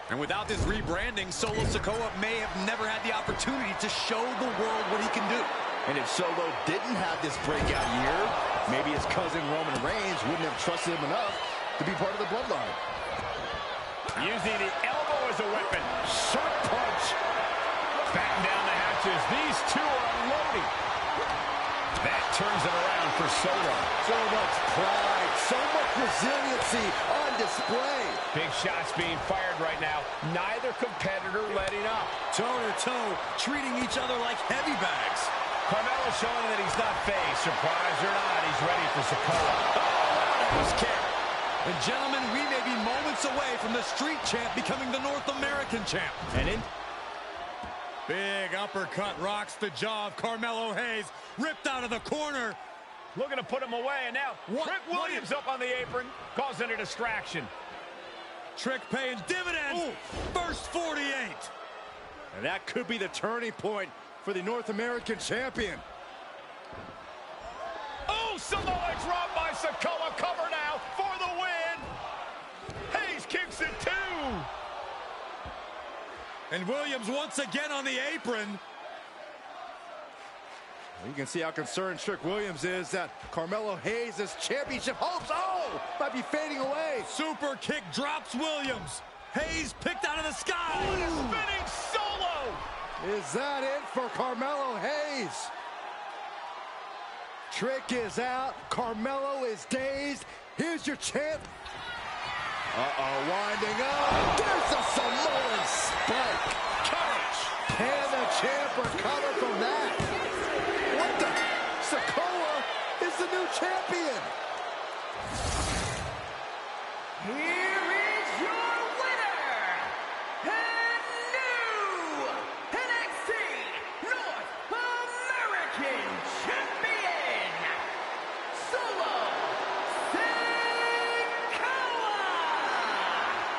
And without this rebranding, Solo Sikoa may have never had the opportunity to show the world what he can do. And if Solo didn't have this breakout year, maybe his cousin Roman Reigns wouldn't have trusted him enough to be part of the bloodline. Using the elbow as a weapon. Sharp punch. Batten down the hatches. These two are unloading. That turns it around for Solo. So much pride, so much resiliency on display. Big shots being fired right now. Neither competitor letting up. Toe-to-toe, treating each other like heavy bags. Carmelo showing that he's not phased. Surprised or not, he's ready for Sikoa. Roundhouse kick. And gentlemen, we may be moments away from the Street Champ becoming the North American Champ. And in. Big uppercut rocks the jaw of Carmelo Hayes. Ripped out of the corner. Looking to put him away, and now Trick Williams up on the apron, causing a distraction. Trick paying dividends. Ooh. First 48. And that could be the turning point for the North American champion. Oh, Samoa drop by Sikoa. Cover now for the win. Hayes kicks it too. And Williams once again on the apron. You can see how concerned Trick Williams is that Carmelo Hayes' championship hopes, might be fading away. Super kick drops Williams. Hayes picked out of the sky. Spinning Solo. Is that it for Carmelo Hayes? Trick is out. Carmelo is dazed. Here's your champ. Winding up. There's a Samoan spike. Courage. Can the champ recover from that? What the? Sikoa is the new champion. Here is your winner, and new NXT North American Champion, Solo Sikoa.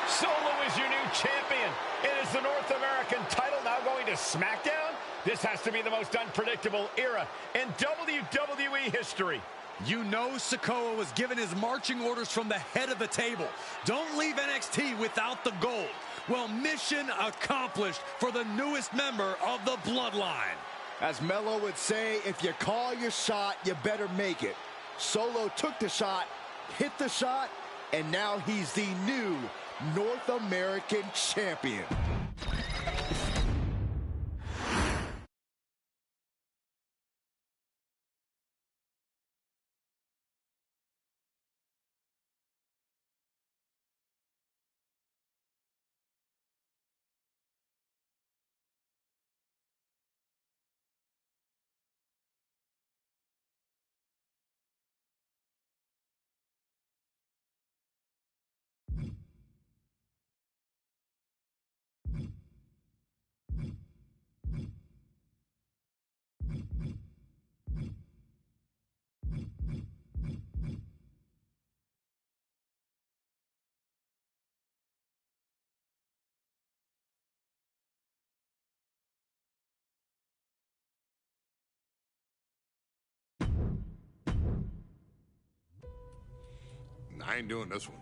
Solo is your new champion. It is the North American title now going to SmackDown. This has to be the most unpredictable era in WWE history. You know Sikoa was given his marching orders from the head of the table. Don't leave NXT without the gold. Well, mission accomplished for the newest member of the Bloodline. As Melo would say, if you call your shot, you better make it. Solo took the shot, hit the shot, and now he's the new North American champion. I ain't doing this one.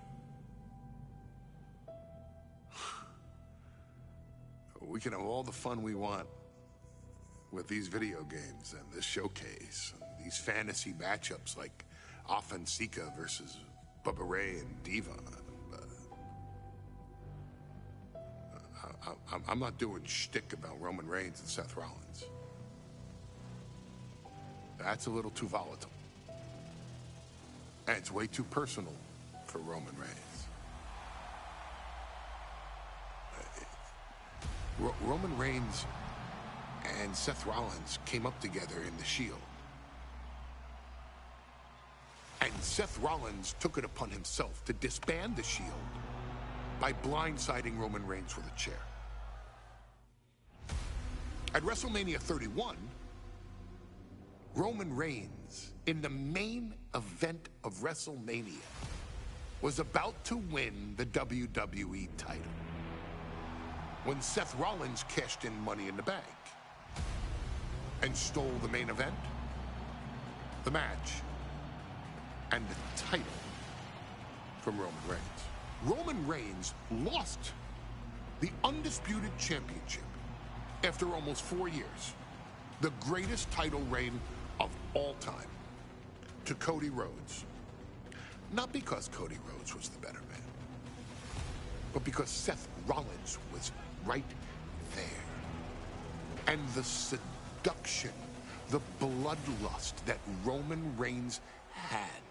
We can have all the fun we want with these video games and this showcase, and these fantasy matchups like Offensica versus Bubba Ray and Diva. I'm not doing shtick about Roman Reigns and Seth Rollins. That's a little too volatile. And it's way too personal for Roman Reigns. Roman Reigns and Seth Rollins came up together in the Shield. And Seth Rollins took it upon himself to disband the Shield by blindsiding Roman Reigns with a chair. At WrestleMania 31, Roman Reigns, in the main event of WrestleMania, was about to win the WWE title when Seth Rollins cashed in Money in the Bank and stole the main event, the match, and the title from Roman Reigns. Roman Reigns lost the undisputed championship after almost 4 years, the greatest title reign of all time, to Cody Rhodes. Not because Cody Rhodes was the better man, but because Seth Rollins was right there. And the seduction, the bloodlust that Roman Reigns had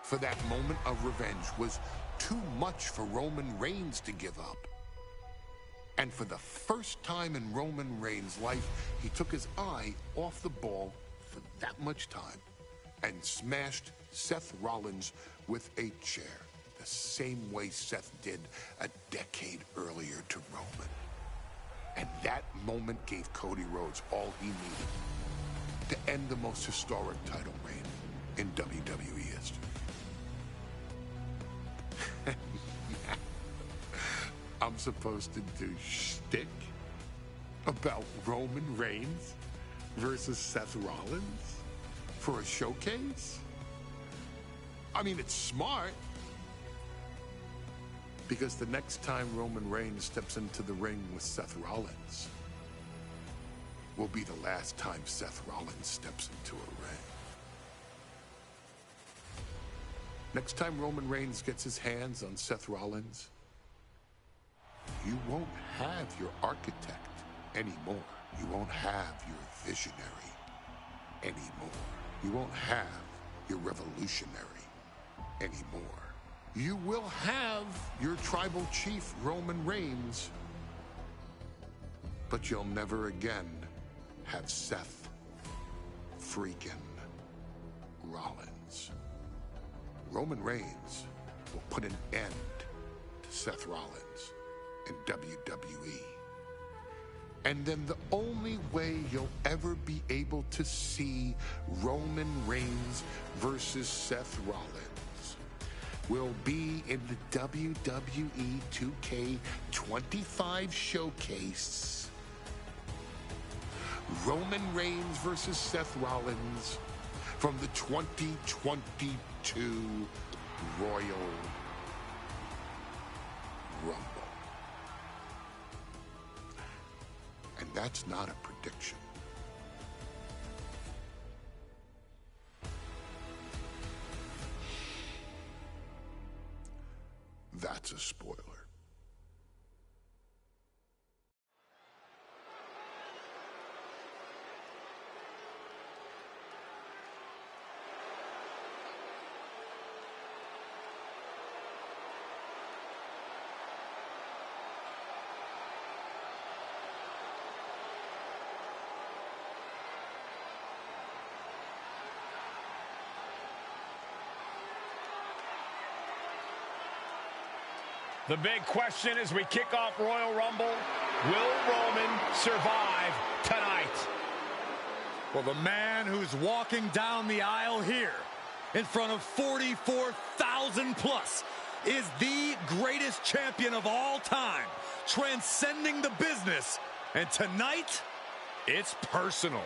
for that moment of revenge was too much for Roman Reigns to give up. And for the first time in Roman Reigns' life, he took his eye off the ball for that much time and smashed Seth Rollins with a chair, the same way Seth did a decade earlier to Roman. And that moment gave Cody Rhodes all he needed to end the most historic title reign in WWE history. I'm supposed to do shtick about Roman Reigns versus Seth Rollins for a showcase? I mean, it's smart, because the next time Roman Reigns steps into the ring with Seth Rollins will be the last time Seth Rollins steps into a ring. Next time Roman Reigns gets his hands on Seth Rollins, you won't have your architect anymore. You won't have your visionary anymore. You won't have your revolutionary anymore. You will have your tribal chief, Roman Reigns, but you'll never again have Seth freaking Rollins. Roman Reigns will put an end to Seth Rollins in WWE. And then the only way you'll ever be able to see Roman Reigns versus Seth Rollins will be in the WWE 2K25 showcase. Roman Reigns versus Seth Rollins from the 2022 Royal Rumble. And that's not a prediction. that's a spoiler. The big question as we kick off Royal Rumble, will Roman survive tonight? Well, the man who's walking down the aisle here in front of 44,000 plus is the greatest champion of all time, transcending the business. And tonight, it's personal.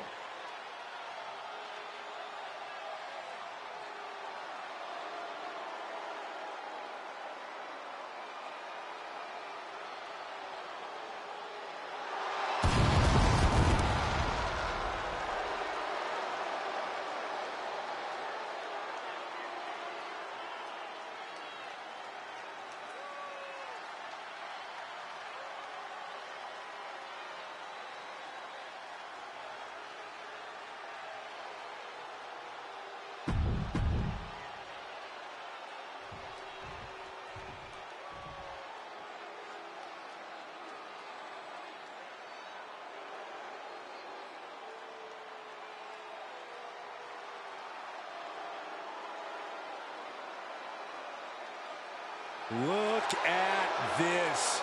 Look at this.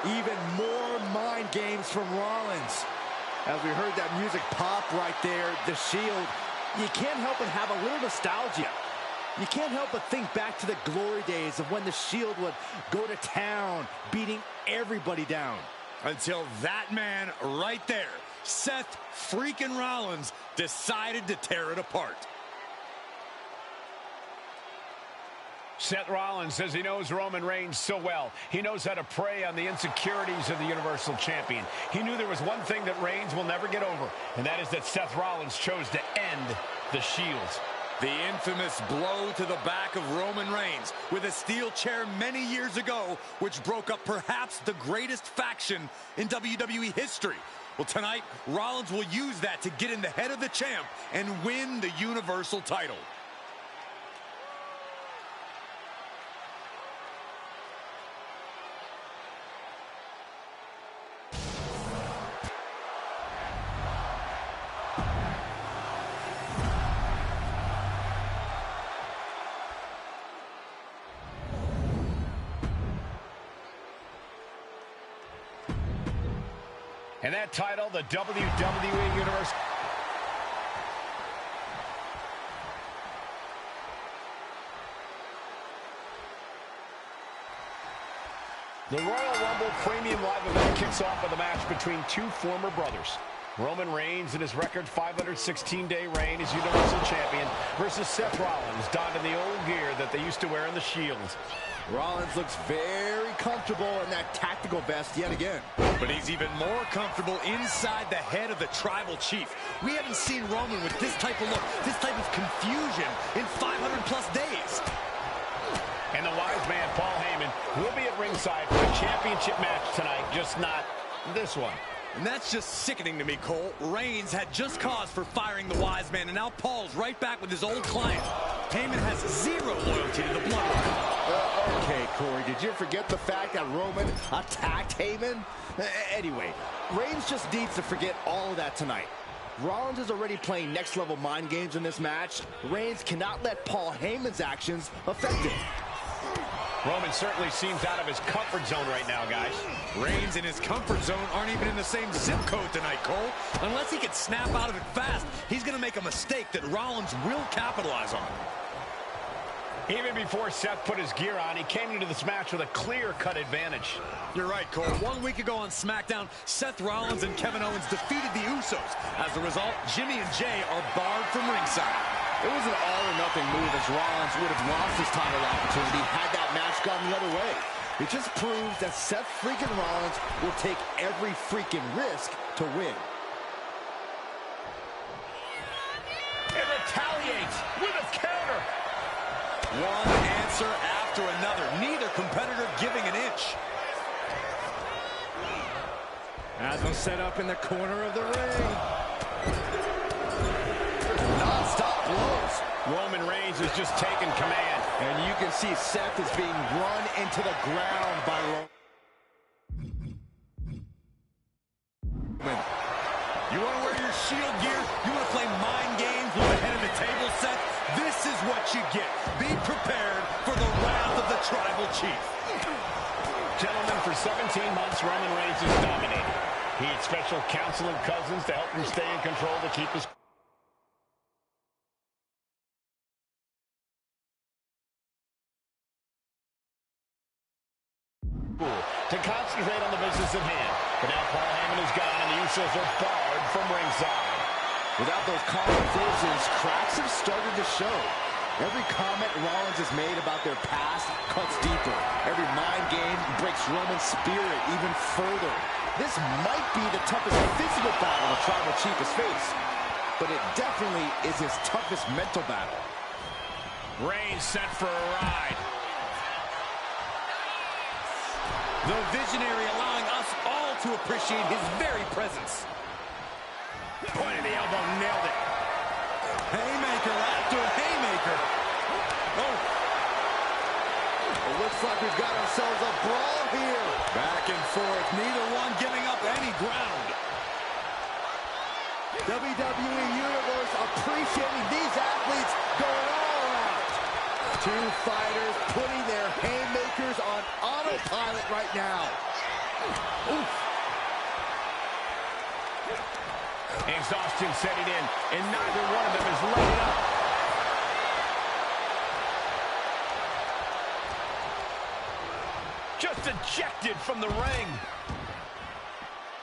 Even more mind games from Rollins. As we heard that music pop right there, the Shield, you can't help but have a little nostalgia. You can't help but think back to the glory days of when the Shield would go to town, beating everybody down. Until that man right there, Seth freaking Rollins, decided to tear it apart. Seth Rollins says he knows Roman Reigns so well. He knows how to prey on the insecurities of the Universal Champion. He knew there was one thing that Reigns will never get over, and that is that Seth Rollins chose to end the Shield. The infamous blow to the back of Roman Reigns with a steel chair many years ago, which broke up perhaps the greatest faction in WWE history. Well, tonight, Rollins will use that to get in the head of the champ and win the Universal title. And that title, the WWE Universe. The Royal Rumble Premium Live event kicks off with a match between two former brothers. Roman Reigns in his record 516-day reign as Universal Champion versus Seth Rollins, donned in the old gear that they used to wear in the Shield. Rollins looks very comfortable in that tactical vest yet again. But he's even more comfortable inside the head of the tribal chief. We haven't seen Roman with this type of look, this type of confusion in 500-plus days. And the wise man, Paul Heyman, will be at ringside for the championship match tonight, just not this one. And that's just sickening to me, Cole. Reigns had just cause for firing the wise man, and now Paul's right back with his old client. Heyman has zero loyalty to the bloodline. Okay, Corey, did you forget the fact that Roman attacked Heyman? Anyway, Reigns just needs to forget all of that tonight. Rollins is already playing next-level mind games in this match. Reigns cannot let Paul Heyman's actions affect him. Roman certainly seems out of his comfort zone right now, guys. Reigns and his comfort zone aren't even in the same zip code tonight, Cole. Unless he can snap out of it fast, he's going to make a mistake that Rollins will capitalize on. Even before Seth put his gear on, he came into this match with a clear-cut advantage. You're right, Cole. 1 week ago on SmackDown, Seth Rollins and Kevin Owens defeated the Usos. As a result, Jimmy and Jay are barred from ringside. It was an all-or-nothing move as Rollins would have lost his title opportunity had that match gone the other way. It just proves that Seth freaking Rollins will take every freaking risk to win. It retaliates with a counter. One answer after after another. Neither competitor giving an inch. As we'll set up in the corner of the ring. Non-stop blows. Roman Reigns is just taking command. And you can see Seth is being run into the ground by Roman. You want to wear your Shield gear? You want to play mind games with the head of the table, Seth? This is what you get. Be prepared for the wrath of the Tribal Chief. Gentlemen, for 17 months, Roman Reigns has dominated. He had special counsel and cousins to help him stay in control to keep his... to concentrate on the business at hand. But now Paul Heyman is gone, and the Usos are barred from ringside. Without those conversations, cracks have started to show. Every comment Rollins has made about their past cuts deeper. Every mind game breaks Roman's spirit even further. This might be the toughest physical battle the Tribal Chief has faced, but it definitely is his toughest mental battle. Reigns set for a ride. The Visionary allowing us all to appreciate his very presence. Point of the elbow, nailed it. Haymaker after haymaker. Oh. It looks like we've got ourselves a brawl here. Back and forth, neither one giving up any ground. WWE Universe appreciating these athletes going all out. Two fighters putting their haymakers on autopilot right now. Oof. Exhaustion setting in, and neither one of them is letting up. Just ejected from the ring.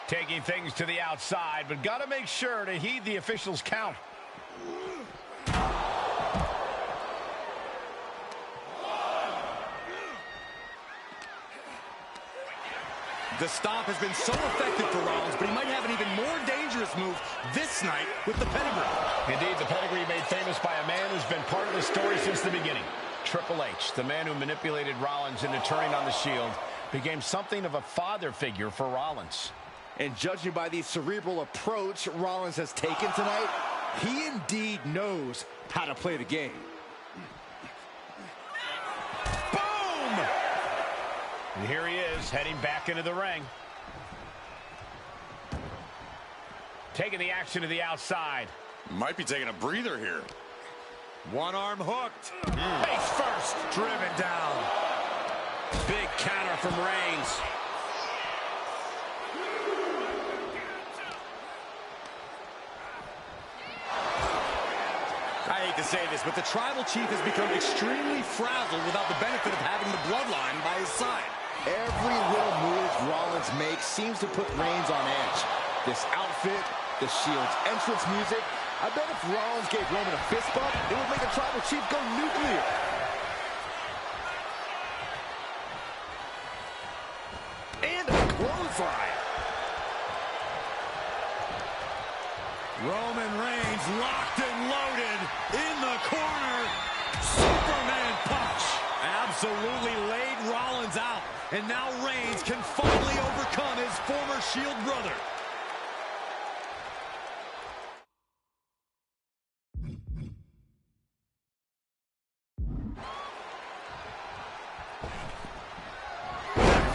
Taking things to the outside, but got to make sure to heed the officials' count. The stomp has been so effective for Rollins, but he might have an even more dangerous move this night with the pedigree. Indeed, the pedigree made famous by a man who's been part of the story since the beginning. Triple H, the man who manipulated Rollins into turning on the Shield, became something of a father figure for Rollins. And judging by the cerebral approach Rollins has taken tonight, he indeed knows how to play the game. Boom! And here he is, heading back into the ring. Taking the action to the outside. Might be taking a breather here. One arm hooked. Face first. Driven down. Big counter from Reigns. I hate to say this, but the Tribal Chief has become extremely frazzled without the benefit of having the bloodline by his side. Every little move Rollins makes seems to put Reigns on edge. This outfit, the Shield's entrance music. I bet if Rollins gave Roman a fist bump, it would make the Tribal Chief go nuclear. And a clothesline. Roman Reigns locked and loaded in the corner. Superman punch. Absolutely laid Rollins out. And now Reigns can finally overcome his former Shield brother.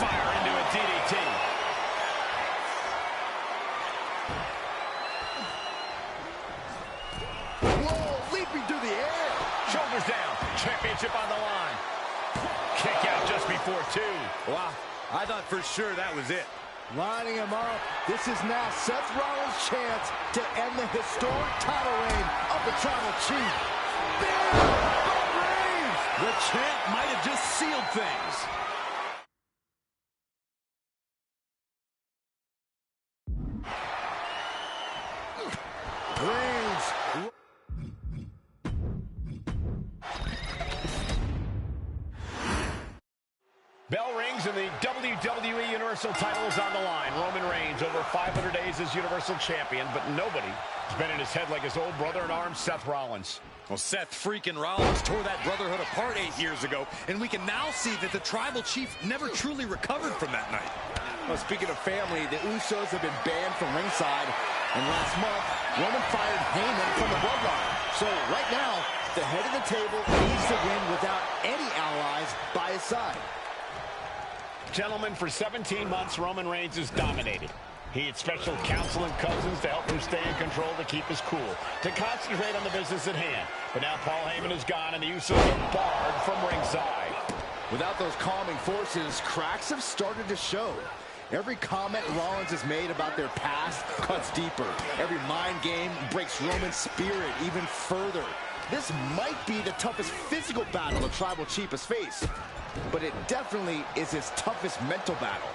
Fire into a DDT. Whoa, leaping through the air. Shoulders down. Championship on the line. Kick out just before two. Wow, I thought for sure that was it. Lining him up. This is now Seth Rollins' chance to end the historic title reign of the Tribal Chief. Big by Reigns. The champ might have just sealed things. Reigns. Bell rings and the WWE Universal title is on the line. Roman Reigns over 500 days as Universal Champion, but nobody has been in his head like his old brother-in-arms, Seth Rollins. Well, Seth freaking Rollins tore that brotherhood apart 8 years ago, and we can now see that the tribal chief never truly recovered from that night. Well, speaking of family, the Usos have been banned from ringside, and last month, Roman fired Heyman from the bloodline. So right now, the head of the table needs to win without any allies by his side. Gentlemen, for 17 months, Roman Reigns has dominated. He had special counsel and cousins to help him stay in control, to keep his cool, to concentrate on the business at hand. But now Paul Heyman is gone, and the Usos are barred from ringside. Without those calming forces, cracks have started to show. Every comment Rollins has made about their past cuts deeper. Every mind game breaks Roman's spirit even further. This might be the toughest physical battle the tribal chief has faced, but it definitely is his toughest mental battle.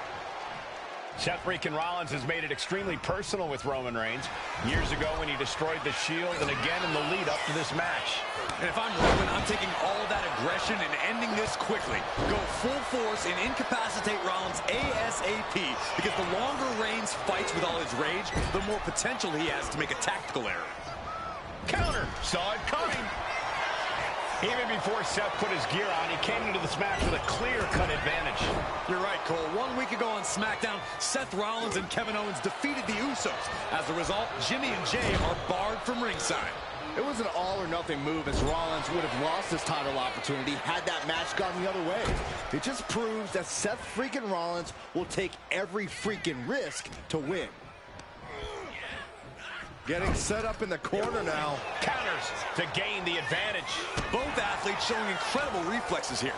Seth freaking Rollins has made it extremely personal with Roman Reigns. Years ago when he destroyed the Shield, and again in the lead up to this match. And if I'm Roman, I'm taking all that aggression and ending this quickly. Go full force and incapacitate Rollins ASAP, because the longer Reigns fights with all his rage, the more potential he has to make a tactical error. Counter! Saw it coming! Even before Seth put his gear on, he came into this match with a clear-cut advantage. You're right, Cole. 1 week ago on SmackDown, Seth Rollins and Kevin Owens defeated the Usos. As a result, Jimmy and Jay are barred from ringside. It was an all-or-nothing move, as Rollins would have lost his title opportunity had that match gone the other way. It just proves that Seth freaking Rollins will take every freaking risk to win. Getting set up in the corner now. Counters to gain the advantage. Both athletes showing incredible reflexes here.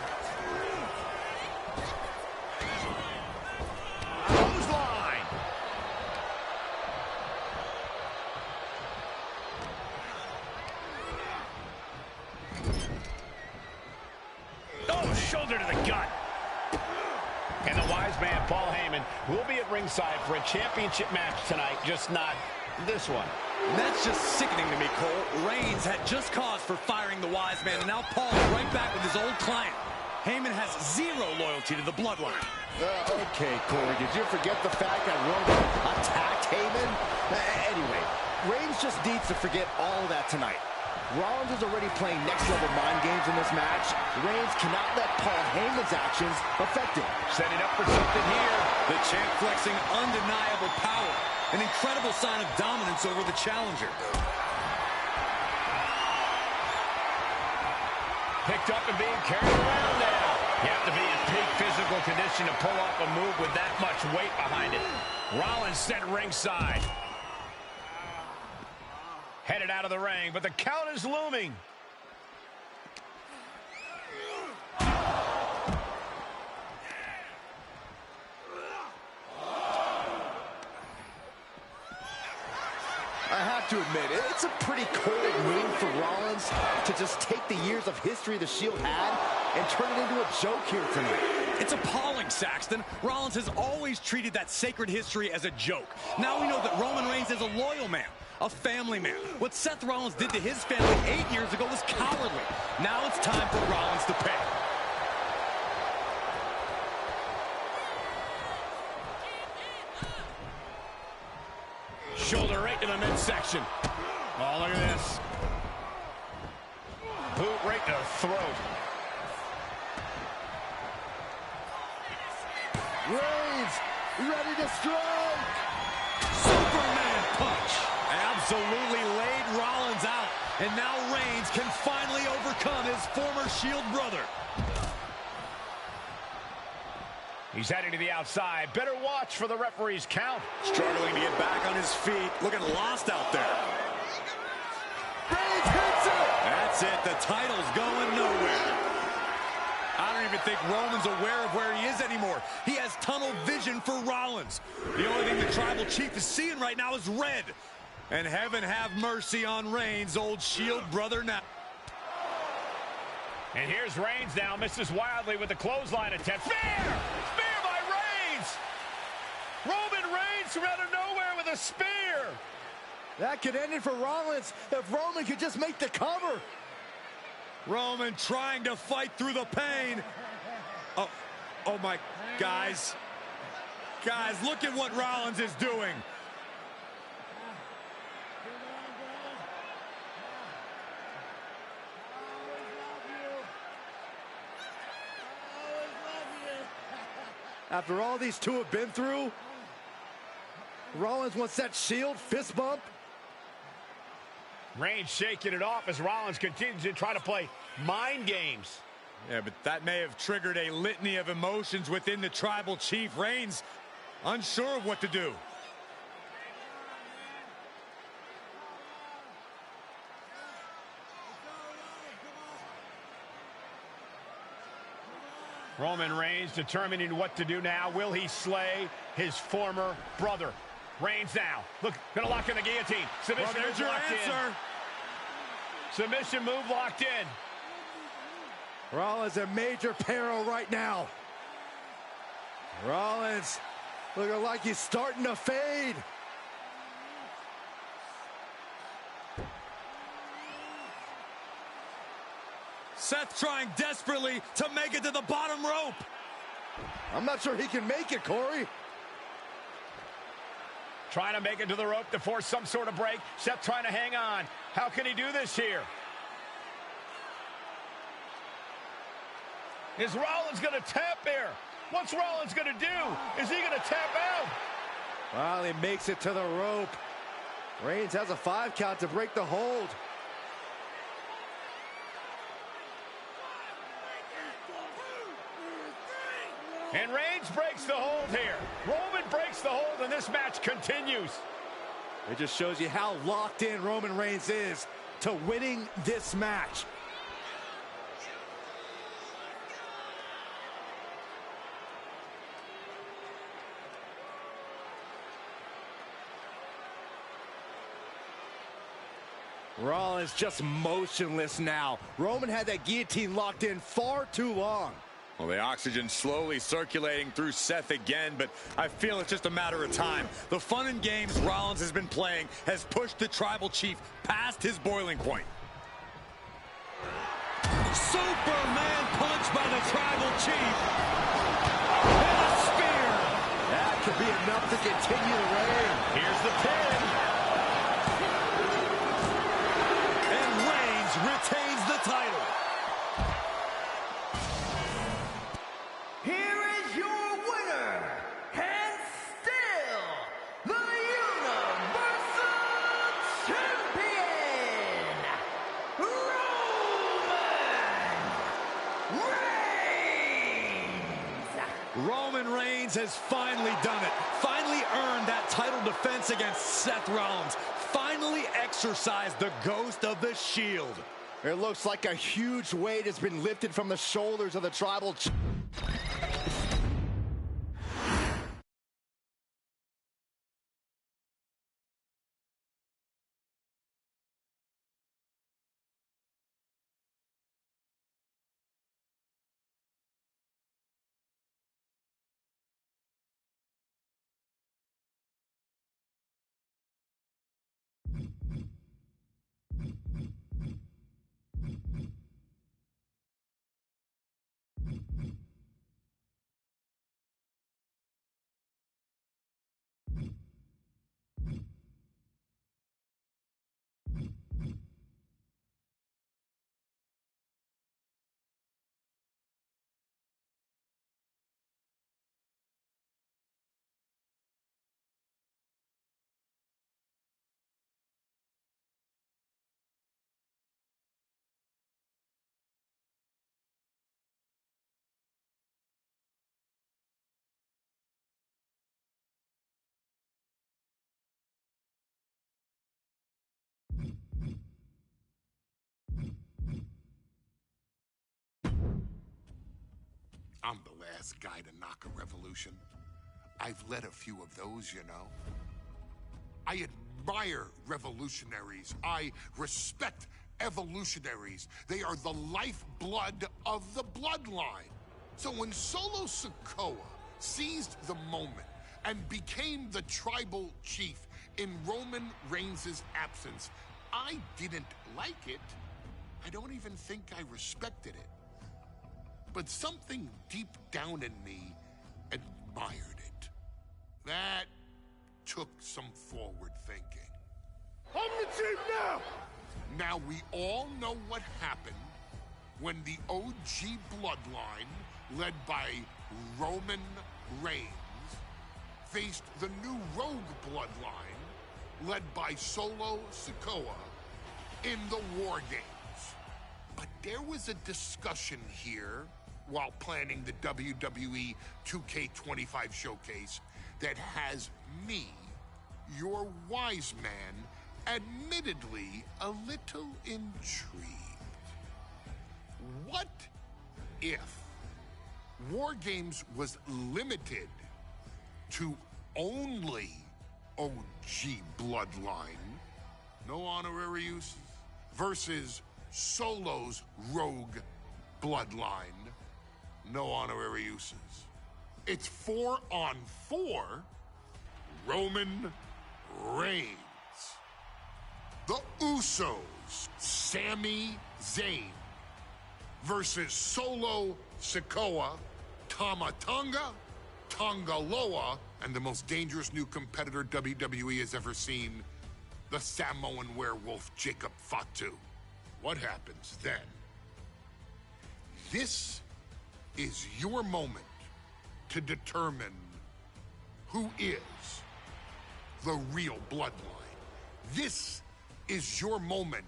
Clothesline. Oh, shoulder to the gut. And the wise man, Paul Heyman, will be at ringside for a championship match tonight, just not this one. That's just sickening to me, Cole. Reigns had just cause for firing the wise man, and now Paul is right back with his old client. Heyman has zero loyalty to the bloodline. Okay, Corey, did you forget the fact that Roman attacked Heyman? Anyway, Reigns just needs to forget all of that tonight. Rollins is already playing next-level mind games in this match. Reigns cannot let Paul Heyman's actions affect him. Setting up for something here. The champ flexing undeniable power. An incredible sign of dominance over the challenger. Picked up and being carried around now. You have to be in peak physical condition to pull off a move with that much weight behind it. Rollins sent ringside. Headed out of the ring, but the count is looming. I have to admit, it's a pretty cold move for Rollins to just take the years of history the Shield had and turn it into a joke here tonight. It's appalling, Saxton. Rollins has always treated that sacred history as a joke. Now we know that Roman Reigns is a loyal man, a family man. What Seth Rollins did to his family 8 years ago was cowardly. Now it's time for Rollins to pay. Shoulder right to the midsection. Oh, look at this. Boot right to the throat. Reigns, ready to strike. Superman punch. Absolutely laid Rollins out. And now Reigns can finally overcome his former Shield brother. He's heading to the outside. Better watch for the referee's count. Struggling to get back on his feet. Looking lost out there. Reigns hits it. That's it. The title's going nowhere. I don't even think Roman's aware of where he is anymore. He has tunnel vision for Rollins. The only thing the tribal chief is seeing right now is red. And heaven have mercy on Reigns, old Shield brother now. And here's Reigns now, misses wildly with the clothesline attempt. Spear! Spear by Reigns! Roman Reigns from out of nowhere with a spear! That could end it for Rollins if Roman could just make the cover. Roman trying to fight through the pain. Oh my, guys. Guys, look at what Rollins is doing. After all these two have been through, Rollins wants that Shield fist bump. Reigns shaking it off as Rollins continues to try to play mind games. Yeah, but that may have triggered a litany of emotions within the Tribal Chief. Reigns unsure of what to do. Roman Reigns determining what to do now. Will he slay his former brother? Reigns now. Look, gonna lock in the guillotine. Submission Well, there's move your locked answer. in. Submission move locked in. Rollins in major peril right now. Rollins looking like he's starting to fade. Seth trying desperately to make it to the bottom rope. I'm not sure he can make it, Corey. Trying to make it to the rope to force some sort of break. Seth trying to hang on. How can he do this here? Is Rollins going to tap here? What's Rollins going to do? Is he going to tap out? Well, he makes it to the rope. Reigns has a 5 count to break the hold. And Reigns breaks the hold here. Roman breaks the hold, and this match continues. It just shows you how locked in Roman Reigns is to winning this match. Rollins just motionless now. Roman had that guillotine locked in far too long. Well, the oxygen slowly circulating through Seth again, but I feel it's just a matter of time. The fun and games Rollins has been playing has pushed the Tribal Chief past his boiling point. Superman punch by the Tribal Chief. And a spear. That could be enough to continue the reign. Here's the pin. And Reigns retains the title. Here is your winner, and still the Universal Champion, Roman Reigns. Roman Reigns has finally done it. Finally earned that title defense against Seth Rollins. Finally exorcised the ghost of the Shield. It looks like a huge weight has been lifted from the shoulders of the Tribal Chief. I'm the last guy to knock a revolution. I've led a few of those, you know. I admire revolutionaries. I respect evolutionaries. They are the lifeblood of the bloodline. So when Solo Sikoa seized the moment and became the Tribal Chief in Roman Reigns' absence, I didn't like it. I don't even think I respected it. But something deep down in me admired it. That took some forward thinking. I'm the chief now! Now we all know what happened when the OG bloodline, led by Roman Reigns faced the new Rogue Bloodline, led by Solo Sikoa, in the War Games. But there was a discussion here while planning the WWE 2K25 showcase that has me, your wise man, admittedly a little intrigued. What if War Games was limited to only OG Bloodline, no honorary uses, versus Solo's Rogue Bloodline, no honorary uses? It's 4-on-4 Roman Reigns. The Usos, Sami Zayn, versus Solo Sikoa, Tama Tonga, Tonga Loa, and the most dangerous new competitor WWE has ever seen, the Samoan werewolf Jacob Fatu. What happens then? This is your moment to determine who is the real bloodline. This is your moment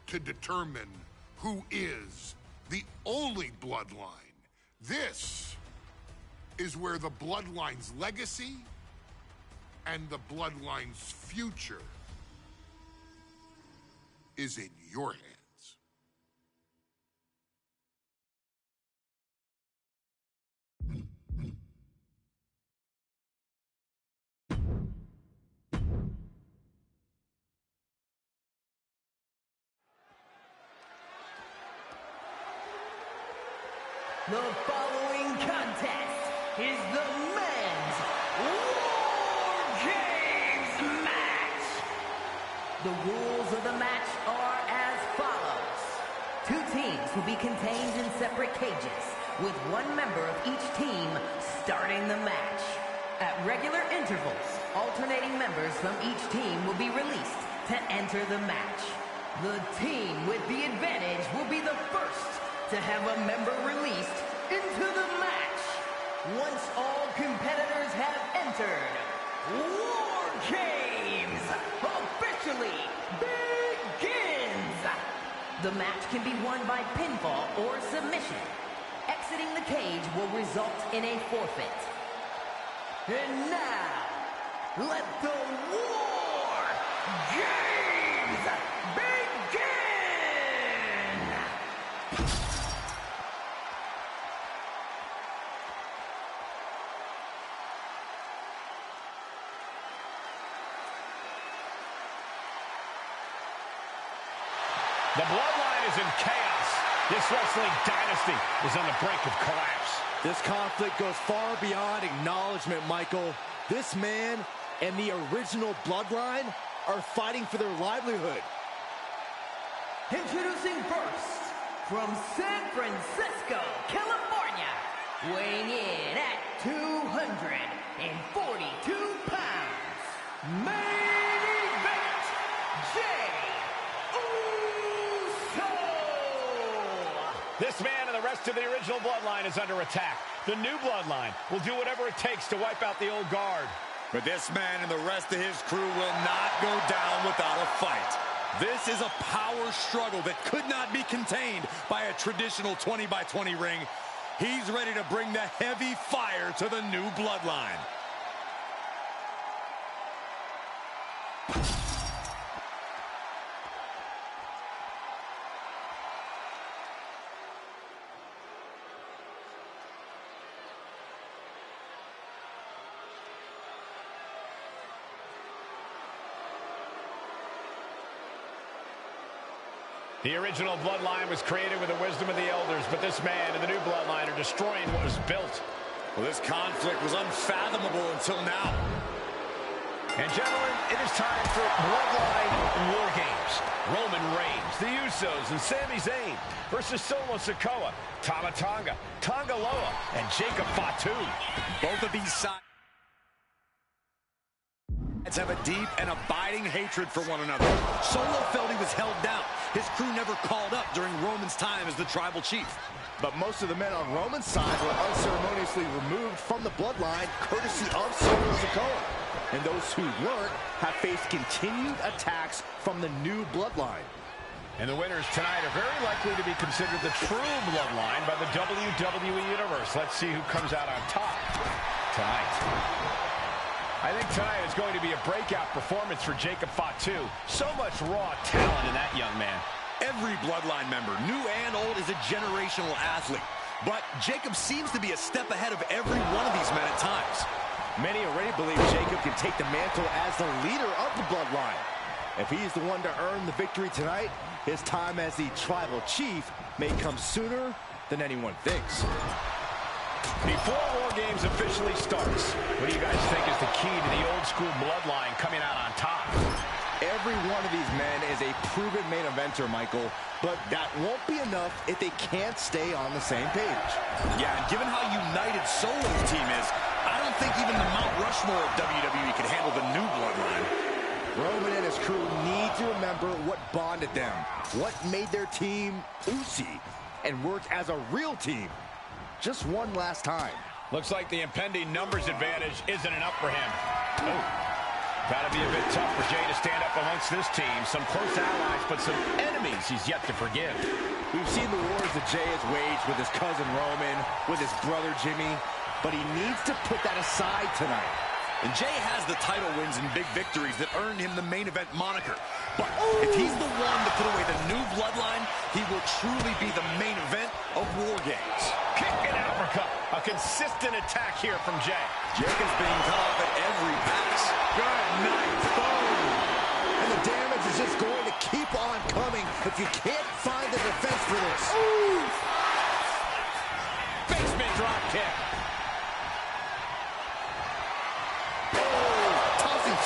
to determine who is the only bloodline. This is where the bloodline's legacy and the bloodline's future is in your hands. The following contest is the men's War Games match. The rules of the match are as follows. 2 teams will be contained in separate cages, with 1 member of each team starting the match. At regular intervals, alternating members from each team will be released to enter the match. The team with the advantage will be the first to have a member released into the match. Once all competitors have entered, War Games officially begins. The match can be won by pinfall or submission. Exiting the cage will result in a forfeit. And now, let the War Games begin! The bloodline is in chaos. This wrestling dynasty is on the brink of collapse. This conflict goes far beyond acknowledgement, Michael. This man and the original bloodline are fighting for their livelihood. Introducing first, from San Francisco, California, weighing in at 242 pounds, main event, Jey Uso! This man and the rest of the original bloodline is under attack. The new bloodline will do whatever it takes to wipe out the old guard. But this man and the rest of his crew will not go down without a fight. This is a power struggle that could not be contained by a traditional 20-by-20 ring. He's ready to bring the heavy fire to the new bloodline. The original bloodline was created with the wisdom of the elders, but this man and the new bloodline are destroying what was built. Well, this conflict was unfathomable until now. And gentlemen, it is time for Bloodline War Games. Roman Reigns, the Usos, and Sami Zayn versus Solo Sikoa, Tama Tonga, Tonga Loa, and Jacob Fatu. Both of these sides have a deep and abiding hatred for one another. Solo felt he was held down. His crew never called up during Roman's time as the tribal chief. But most of the men on Roman's side were unceremoniously removed from the bloodline, courtesy of Solo Sikoa. And those who weren't have faced continued attacks from the new bloodline. And the winners tonight are very likely to be considered the true bloodline by the WWE Universe. Let's see who comes out on top tonight. I think tonight is going to be a breakout performance for Jacob Fatu. So much raw talent in that young man. Every bloodline member, new and old, is a generational athlete. But Jacob seems to be a step ahead of every one of these men at times. Many already believe Jacob can take the mantle as the leader of the bloodline. If he's the one to earn the victory tonight, his time as the tribal chief may come sooner than anyone thinks. Before War Games officially starts, what do you guys think is the key to the old school bloodline coming out on top? Every one of these men is a proven main eventer, Michael, but that won't be enough if they can't stay on the same page. Yeah, and given how united Solo's team is, I don't think even the Mount Rushmore of WWE can handle the new bloodline. Roman and his crew need to remember what bonded them, what made their team Usi, and work as a real team. Just one last time. Looks like the impending numbers advantage isn't enough for him. Oh, gotta be a bit tough for Jay to stand up amongst this team. Some close allies, but some enemies he's yet to forgive. We've seen the wars that Jay has waged with his cousin Roman, with his brother Jimmy, but he needs to put that aside tonight. And Jay has the title wins and big victories that earned him the main event moniker. But if he's the one to put away the new bloodline, he will truly be the main event of War Games. Kick and uppercut. A consistent attack here from Jay. Jacob's being cut off at every pass. Good night, boom! And the damage is just going to keep on coming if you can't find the defense for this. Ooh. Basement drop kick.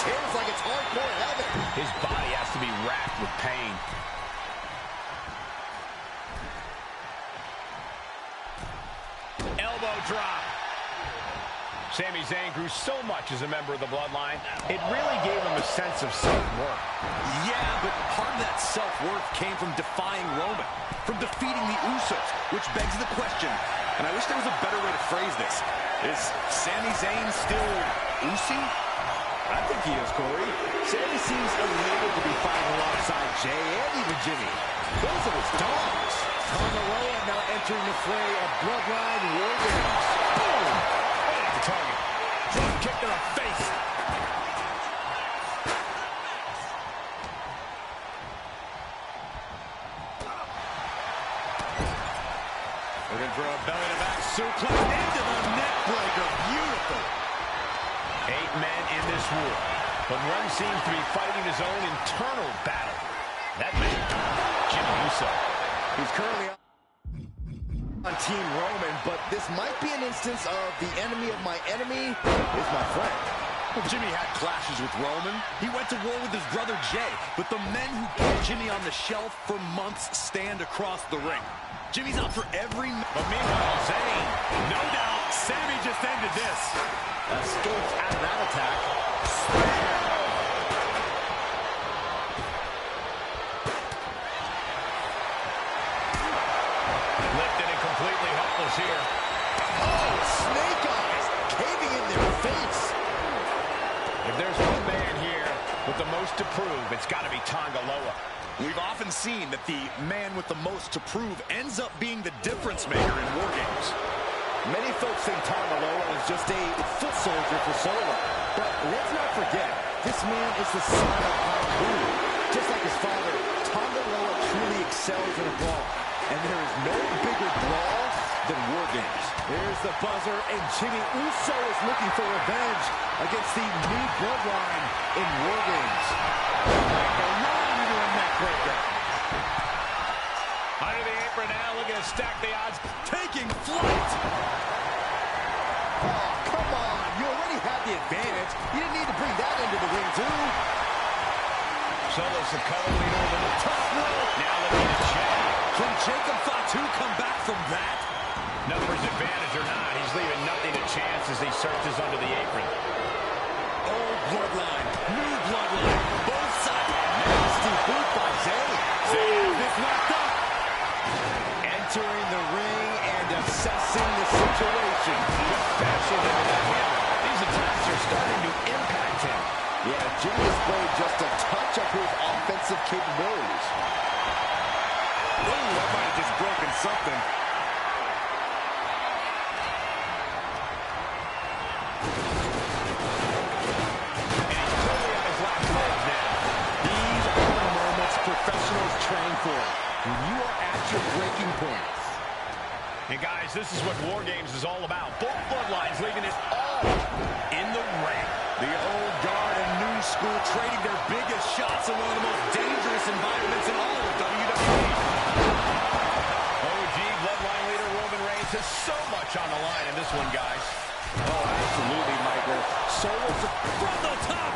Chairs like it's hardcore heaven. His body has to be racked with pain. Elbow drop. Sami Zayn grew so much as a member of the bloodline, it really gave him a sense of self-worth. Yeah, but part of that self-worth came from defying Roman, from defeating the Usos, which begs the question, and I wish there was a better way to phrase this. Is Sami Zayn still Usi? I think he is, Corey. Sami seems elated to be fighting alongside Jay and even Jimmy. Those are his dogs. Tongaloa now entering the fray of Bloodline War Games. Boom! Right at the target. Drop kick to the face. Looking for a belly-to-back suplex into the neck breaker. Beautiful. 8 men in this war, but one seems to be fighting his own internal battle. That man, Jimmy Uso. He's currently on Team Roman, but this might be an instance of the enemy of my enemy is my friend. Well, Jimmy had clashes with Roman. He went to war with his brother Jay, but the men who kept Jimmy on the shelf for months stand across the ring. Jimmy's out for every... But meanwhile, Zayn, no doubt, Sami just ended this. Escaped out of that attack. Lifted and completely helpless here. Oh, snake eyes caving in their face. If there's one man here with the most to prove, it's got to be Tongaloa. We've often seen that the man with the most to prove ends up being the difference maker in War Games. Many folks think Tongaloa is just a foot soldier for Solo. But let's not forget, this man is the son of Haku. Just like his father, Tongaloa truly excels in a brawl. And there is no bigger brawl than War Games. Here's the buzzer, and Jimmy Uso is looking for revenge against the new bloodline in War Games. Under the apron now, looking to stack the odds, taking flight. Oh, come on. You already had the advantage. You didn't need to bring that into the ring, too. Solo Sikoa leading over the top rope. Now looking at Jay. Can Jacob Fatu come back from that? Numbers advantage or not, he's leaving nothing to chance as he searches under the apron. Old bloodline, new bloodline, both sides. Nasty boot by Zayn. Zayn has this locked up. Entering the ring and assessing the situation. Just bashing into that hammer. These attacks are starting to impact him. Yeah, Jimmy displayed just a touch of his offensive capabilities. Oh, that might have just broken something. And he's totally on his last legs now. These are the moments professionals train for. When you are at your breaking point. And guys, this is what War Games is all about. Both bloodlines leaving it all in the ring. The old guard and new school trading their biggest shots in one of the most dangerous environments in all of WWE. OG bloodline leader Roman Reigns has so much on the line in this one, guys. Oh, absolutely, Michael. So From the top.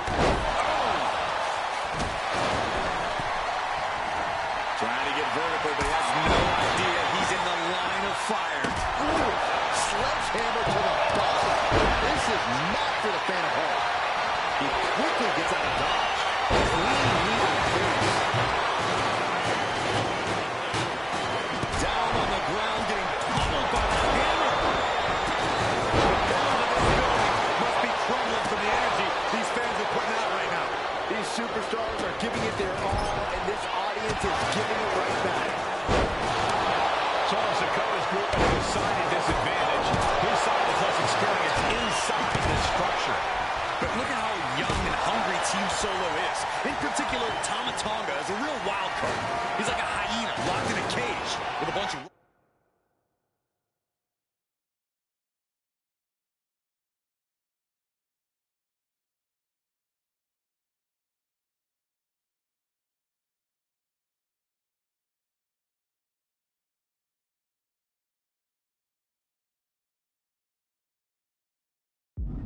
trying to get vertical, but he has no idea he's in the line of fire. Ooh, sledgehammer to the body. This is not for the fan of home. He quickly gets out of dodge. Clean knee to the face. Down on the ground, getting pummeled by the hammer. Must be crumbling from the energy these fans are putting out right now. These superstars are giving it their all, and this audience is giving it right back. Charles Dakota's group has a decided disadvantage. His side is less experienced inside this structure. But look at how young and hungry Team Solo is. In particular, Tama Tonga is a real wild card. He's like a hyena locked in a cage with a bunch of...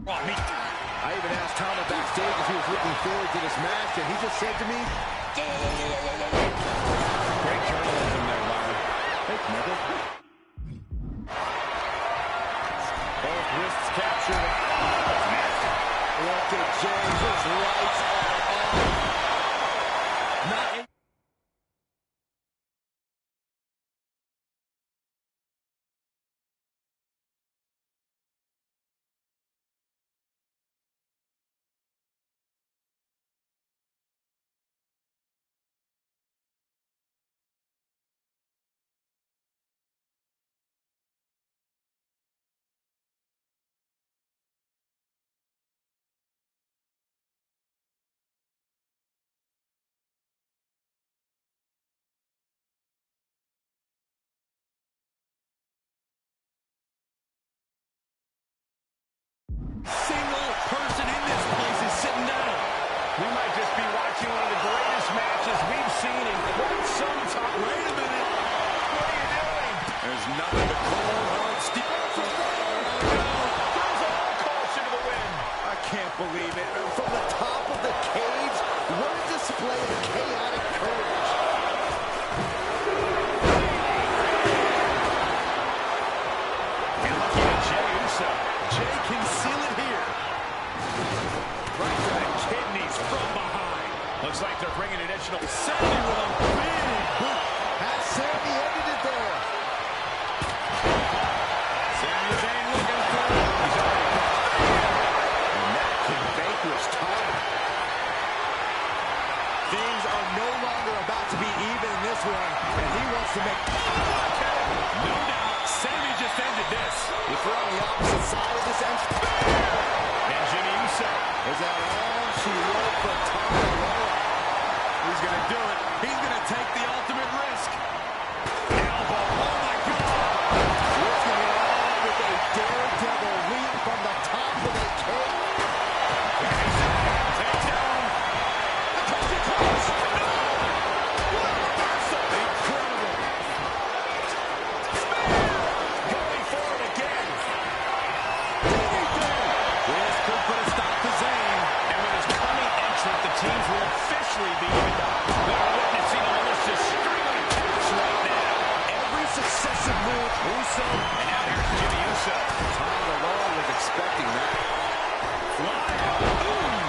I even asked Tama backstage if he was looking forward to this match, and he just said to me, Great journalism there, Byron. "Thanks, Michael." Both wrists captured. Look at Jay, his lights are on. Not a single person in this place is sitting down. We might just be watching one of the greatest matches we've seen in quite some time. Wait a minute. What are you doing? There's nothing but cold, hard steel. Throws all caution to the wind. I can't believe it. From the top of the cage, what a display of chaotic courage. And looking at Jey Uso. Jay can seal it here. Right to the kidneys from behind. Looks like they're bringing additional... Sammy with a big boot. Has Sammy ended it there? Sami Zayn looking for it. He's already got And that can vanquish Tama. Things are no longer about to be even in this one, and he wants to make... No doubt, Sammy just ended this. If we're on the opposite side of this entrance... And Jimmy Uso. Is that all she wrote for Tama? He's going to do it. He's going to take the ultimate risk. Elbow. Oh, my God. Risking it all with a daredevil leap from the top of the cage. Take down. The coast to coast. No. What a reversal. Incredible. Going for it again. This could put a stop to Zayn. And with his coming entrant, the teams will officially be evened up. We are witnessing a malicious string of attacks right now. Every successive move, Uso. And now here's Jimmy Uso. Tama alone was expecting that. Fly. Ooh.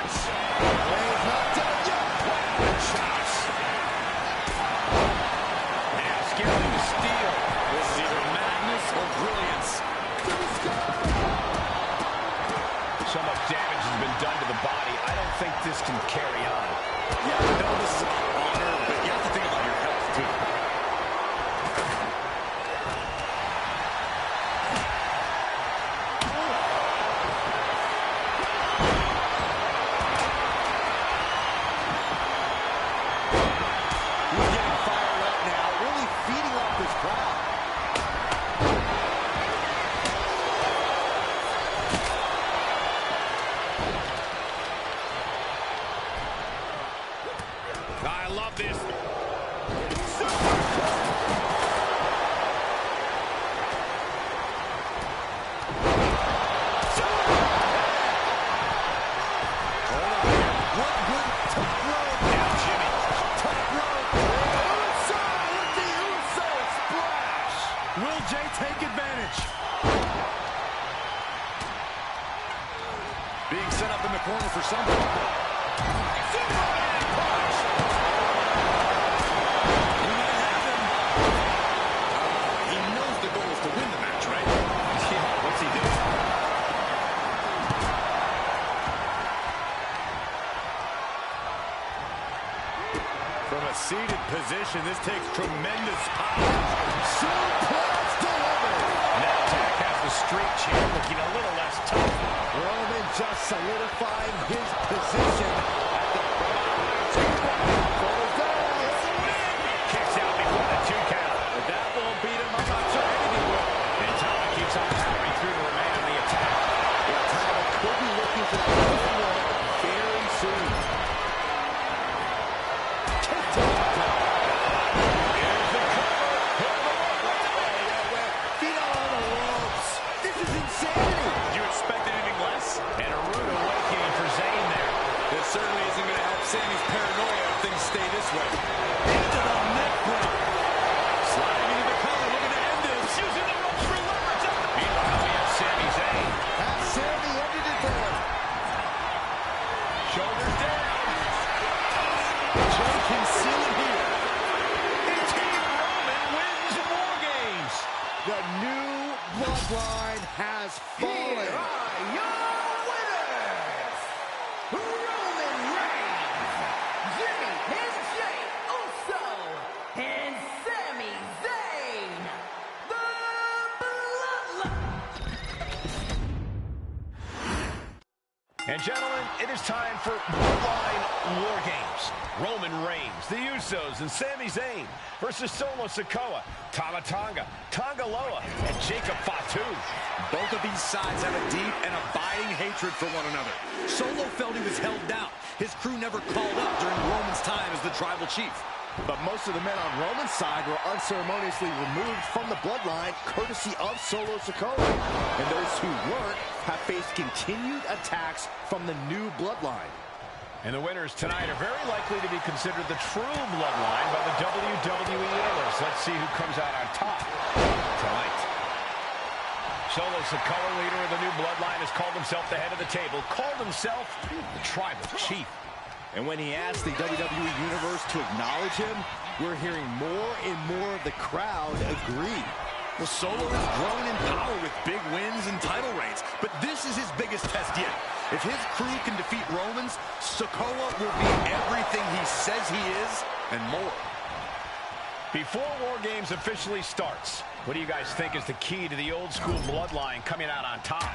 shots. He's not done yet. Wow, shots. Now scaling to steal. This is either madness or brilliance. So much damage has been done to the body. I don't think this can carry on. Yeah, I know this is about honor, but you have to think about your health, too. He's getting fired up now, really feeding off this crowd. I love this. What good top rope. Now Jimmy. Top rope. Uso with the Uso splash. Will Jay take advantage? Being set up in the corner for something. Superman punch. He might have him. He knows the goal is to win the match, right? Yeah, what's he doing? From a seated position, this takes tremendous power. Suplex delivered. Now Jack has the street champ looking a little less tough. Roman just solidifying his position at the Kicks out before the 2 count. If that won't beat him, I'm not sure anything will. And Tama keeps on powering through to remain on the attack. Tama could be looking for that one very soon. Kick to the top. Here's the cover. Feet on the ropes. This is insanity. Did you expect anything less? And a rude awakening for Zayn there. This certainly isn't going to help Sammy's paranoia if things stay this way. Into the neck break. Sliding into the cover, looking to end this. Using the ropes for leverage. Meanwhile, we have Sami Zayn. Has Sammy ended it there? Shoulders down. Jay can seal it here. Team Roman wins War Games. The new bloodline has fallen. Here are your winners, Roman Reigns, Jimmy and Jay Uso, and Sami Zayn, the Bloodline. And gentlemen, it is time for Bloodline War Games. Roman Reigns, the Usos, and Sami Zayn versus Solo Sikoa, Tama Tonga, Tonga Loa, and Jacob Fatu. Both of these sides have a deep and abiding hatred for one another. Solo felt he was held down. His crew never called up during Roman's time as the tribal chief. But most of the men on Roman's side were unceremoniously removed from the bloodline courtesy of Solo Sikoa. And those who weren't have faced continued attacks from the new bloodline. And the winners tonight are very likely to be considered the true bloodline by the WWE Universe. Let's see who comes out on top tonight. Solo Sikoa, leader of the new bloodline, has called himself the head of the table, called himself the tribal chief. And when he asked the WWE Universe to acknowledge him, we're hearing more and more of the crowd agree. Well, Solo has grown in power with big wins and title reigns, but this is his biggest test yet. If his crew can defeat Romans, Sikoa will be everything he says he is and more. Before War Games officially starts, what do you guys think is the key to the old school bloodline coming out on top?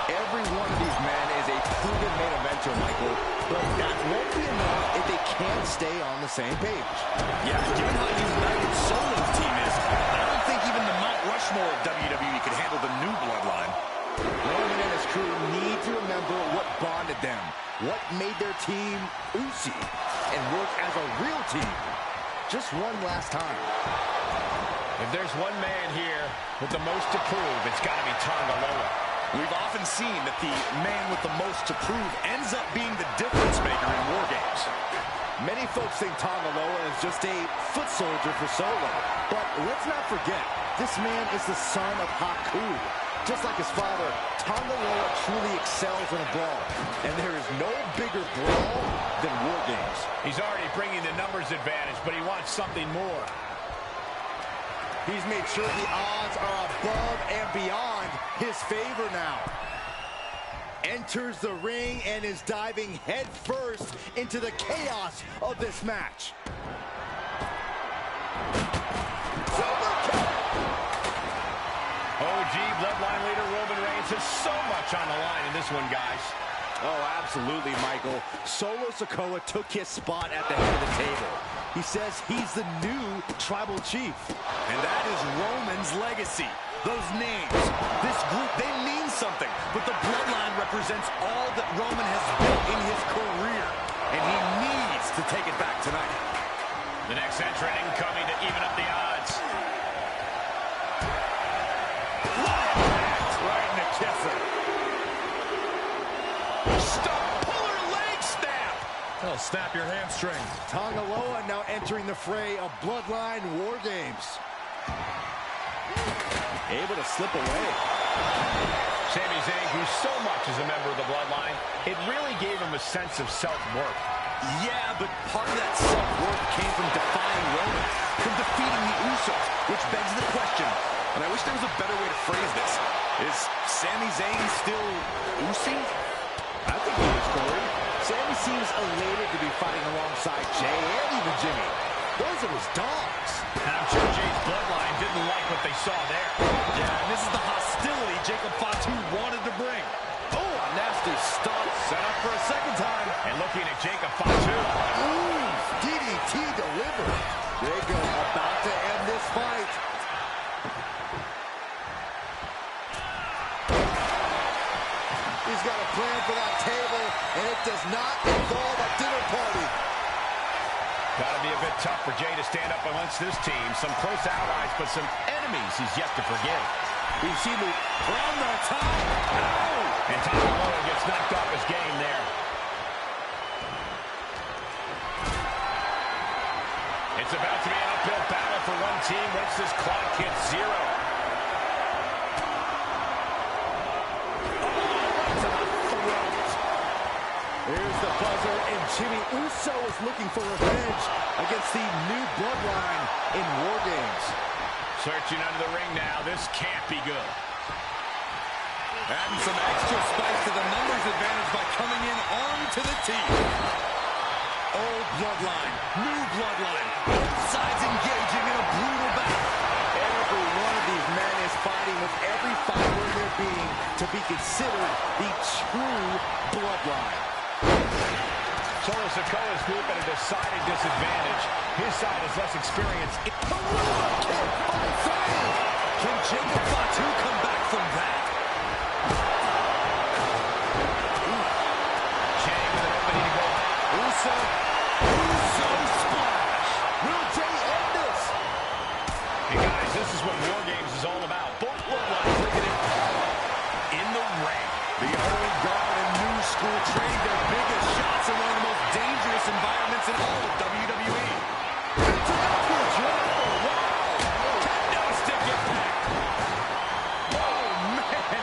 Every one of these men is a proven main eventer, Michael, but that won't be enough if they can't stay on the same page. Yeah, given how united Solo's team is, I don't think even the Mount Rushmore of WWE could handle the new bloodline. Roman and his crew need to remember what bonded them, what made their team Uzi, and work as a real team. Just one last time. If there's one man here with the most to prove, it's got to be Tonga Loa. We've often seen that the man with the most to prove ends up being the difference maker in War Games. Many folks think Tonga Loa is just a foot soldier for Solo. But let's not forget, this man is the son of Haku, Just like his father, Tonga Loa truly excels in a brawl. And there is no bigger brawl than War Games. He's already bringing the numbers advantage, but he wants something more. He's made sure the odds are above and beyond his favor now. Enters the ring and is diving headfirst into the chaos of this match. OG Bloodline leader Roman Reigns has so much on the line in this one, guys. Oh, absolutely, Michael. Solo Sikoa took his spot at the head of the table. He says he's the new tribal chief. And that is Roman's legacy. Those names, this group, they mean something. But the Bloodline represents all that Roman has built in his career. And he needs to take it back tonight. The next entrant incoming to even up the odds. Right in the kisser. Stop, puller leg snap. That'll snap your hamstring. Tonga Loa now entering the fray of Bloodline War Games. Able to slip away. Sami Zayn, who so much is a member of the Bloodline, it really gave him a sense of self-worth. Yeah, but part of that self-worth came from defying Roman, from defeating the Usos, which begs the question, and I wish there was a better way to phrase this. Is Sami Zayn still Usi? I think he is, Corey. Sami seems elated to be fighting alongside Jay and even Jimmy. Those are his dogs. And I'm sure Jay's Bloodline didn't like what they saw there. Yeah, and this is the hostility Jacob Fatu wanted to bring. Oh, a nasty stop. Set up for a second time. And looking at Jacob Fatu. Ooh, DDT delivered. Jacob about to end this fight. He's got a plan for that table, and it does not involve a dinner party. Gotta be a bit tough for Jay to stand up amongst this team. Some close allies, but some enemies he's yet to forgive. We've seen the from the top. Oh! And Tonga Loa gets knocked off his game there. It's about to be an uphill battle for one team once this clock hits zero. Here's the buzzer, and Jimmy Uso is looking for revenge against the new Bloodline in War Games. Searching under the ring now. This can't be good. Adding some extra spice to the numbers advantage by coming in onto the team. Old Bloodline, new Bloodline, both sides engaging in a brutal battle. Every one of these men is fighting with every fiber in their being to be considered the true Bloodline. Solo Sikoa's group at a decided disadvantage. His side is less experienced. Can Jacob Fatu come back from that? Chang with an opening to go. Uso splash. Will Jay end this? Hey guys, this is what War Games is all about. Both Bloodlines bringing it in the ring. The old guard and new school trade their biggest shots in one of the most dangerous environments in all of WWE. Kendo stick impact. Oh, man.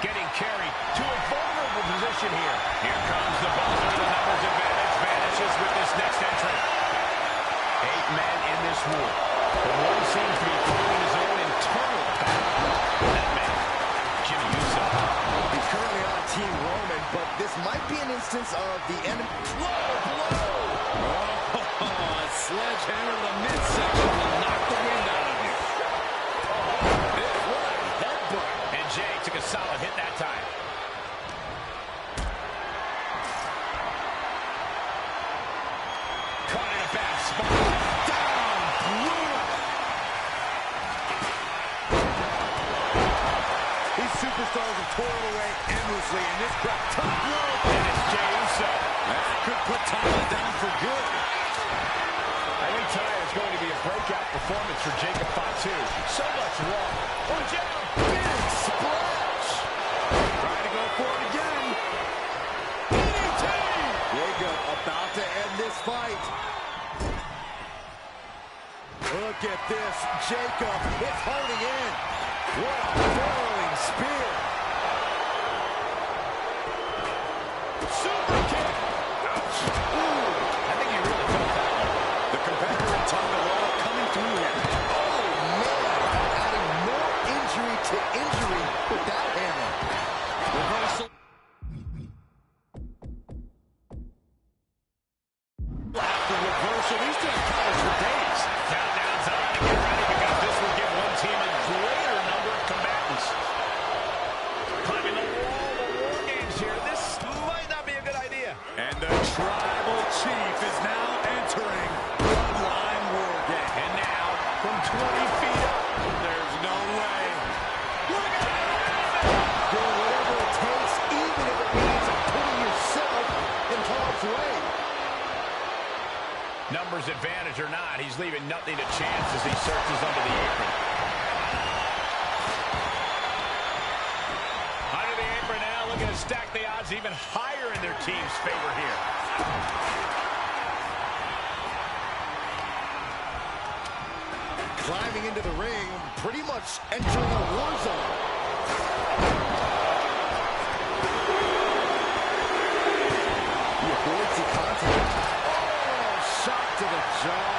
Getting carried to a vulnerable position here. Here comes the buzzer. The numbers advantage vanishes with this next entrant. 8 men in this war. But one seems to be fighting his own internal battle. That man, Jimmy Uso. He's currently on Team Roman, but this might be an instance of the enemy. Oh, a sledgehammer to the midsection will knock the wind out of you. What a headbutt. And Jay took a solid hit that time. Caught in a bad spot. These superstars have toiled away endlessly in this crowd. Top rope. And it's Jey Uso. That could put Tonga down for good. I think tonight is going to be a breakout performance for Jacob Fatu. So much wrong. Oh, Jay, Big splash. Trying to go for it again. Jacob about to end this fight. Look at this. Jacob is holding in. What a whirling spear. Super kick. Ouch. Ooh. I think he really felt that one. The competitor in Tonga Law coming through here. Oh, man. Adding more injury to injury with that hammer. Reversal. After reversal, these two have counters for days. Countdown's on to get ready because this will give one team a greater number of combatants. Climbing the wall, the War Games here. This might not be a good idea. And the Tribal Chief is now entering Bloodline War Game. And now, from 20 feet up, There's no way. look at that! Doing whatever it takes, even if it means putting yourself in harm's way. Numbers advantage or not, he's leaving nothing to chance as he searches under the apron. Under the apron now, looking to stack the odds even higher in their team's favor here. Climbing into the ring, pretty much entering a war zone. He avoids the contact. Oh, shot to the jaw.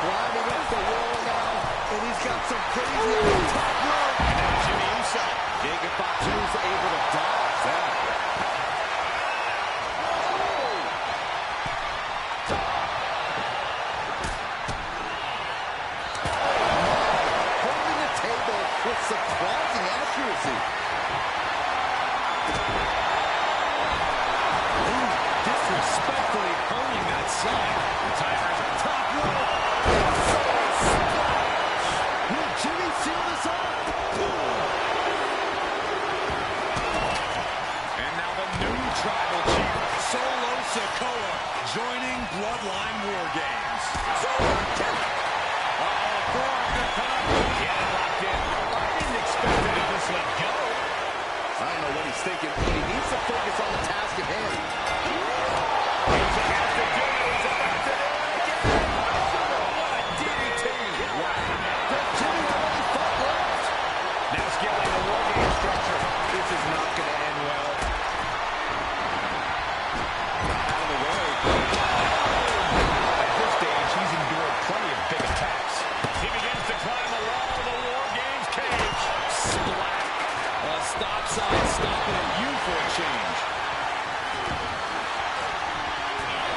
Climbing up the wall now, and he's got some crazy on the top rope. And now Jimmy Uso. Jacob Fatu's able to dodge that. Holding the table with surprising accuracy. Disrespectfully hurting that side. The timer's on top. Will Jimmy seal this up? And now the new Tribal Chief, Solo Sikoa, joining Bloodline War Games. Yeah, locked in. I didn't expect him to just let go. I don't know what he's thinking, but he needs to focus on the task at hand. He's about to do it. He's about to do it again. What a DDT. Wow. Does Jimmy have any thought left? Now scaling the War Game structure. This is not going to end well. Out of the way. At this stage, he's endured plenty of big attacks. He begins to climb the wall of the War Games cage. Splat. A stop sign stopping at you for a change.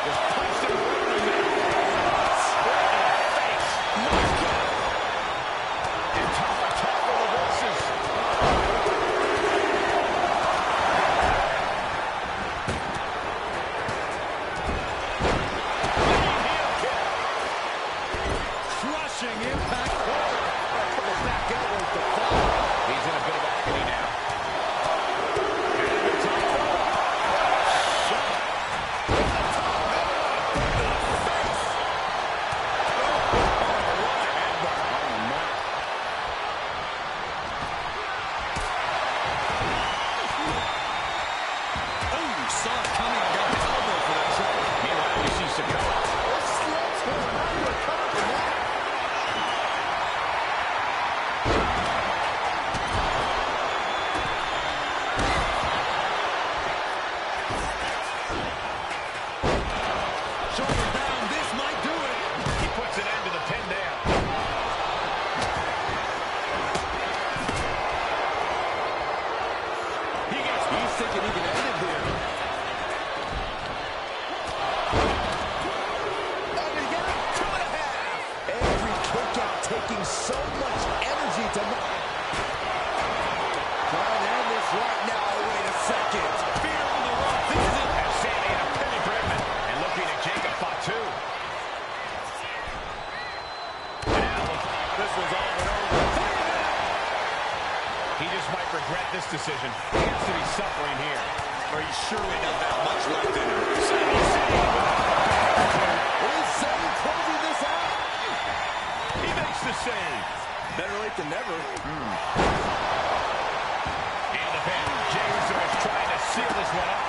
Just punched him right in the mouth. Straight in the face. Knocked out. And Tama reverses. Heel kick. Crushing impact. Couple back elbows to follow. He's in a bit of agony now. Saw it coming and got an elbow for that shot. Meanwhile, we see Sikoa. Shoulder down. This might do it. He puts an end to the pin there. He's thinking he can end it here. And he got 2.5. Every kick out taking so much energy to trying to end this right now. Wait a second. Fear on the rope. This is it. And Sammy in a pinning predicament. And looking at Jacob Fatu. Now, this one's all but over. He just might regret this decision. He has to be suffering here. Or he surely doesn't have much left in him. Is Zayn closing this out? He makes the save. Better late than never. And the pin. Jey Uso is trying to seal this one up.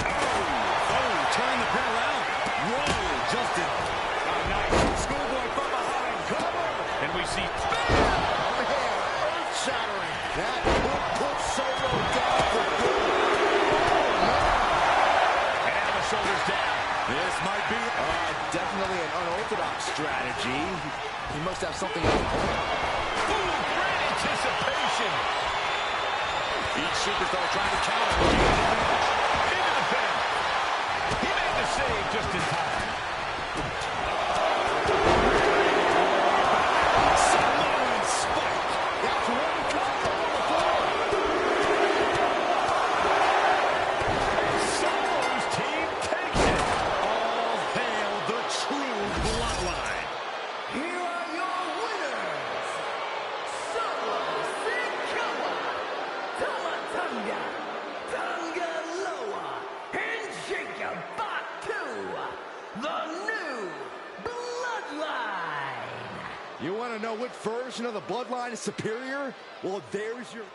Oh, turn the pin around. Whoa, Justin. A nice schoolboy from behind. Cover. And we see... Oh, man, earth-shattering. That will put Solo down for good. And now the shoulders down. This might be definitely an unorthodox strategy. He must have something else. Boom, great anticipation. Each superstar trying to counter. Into the pin. He made the save just in time. Samoan spike. That's one combo on the floor. Solo's team takes it. All hail the true bloodline. Here are your winners, Solo Sikoa, Tomatunga, Tungaloa, and Jacob Batu, the new bloodline. You want to know which version of the bloodline is superior? Well, there's your...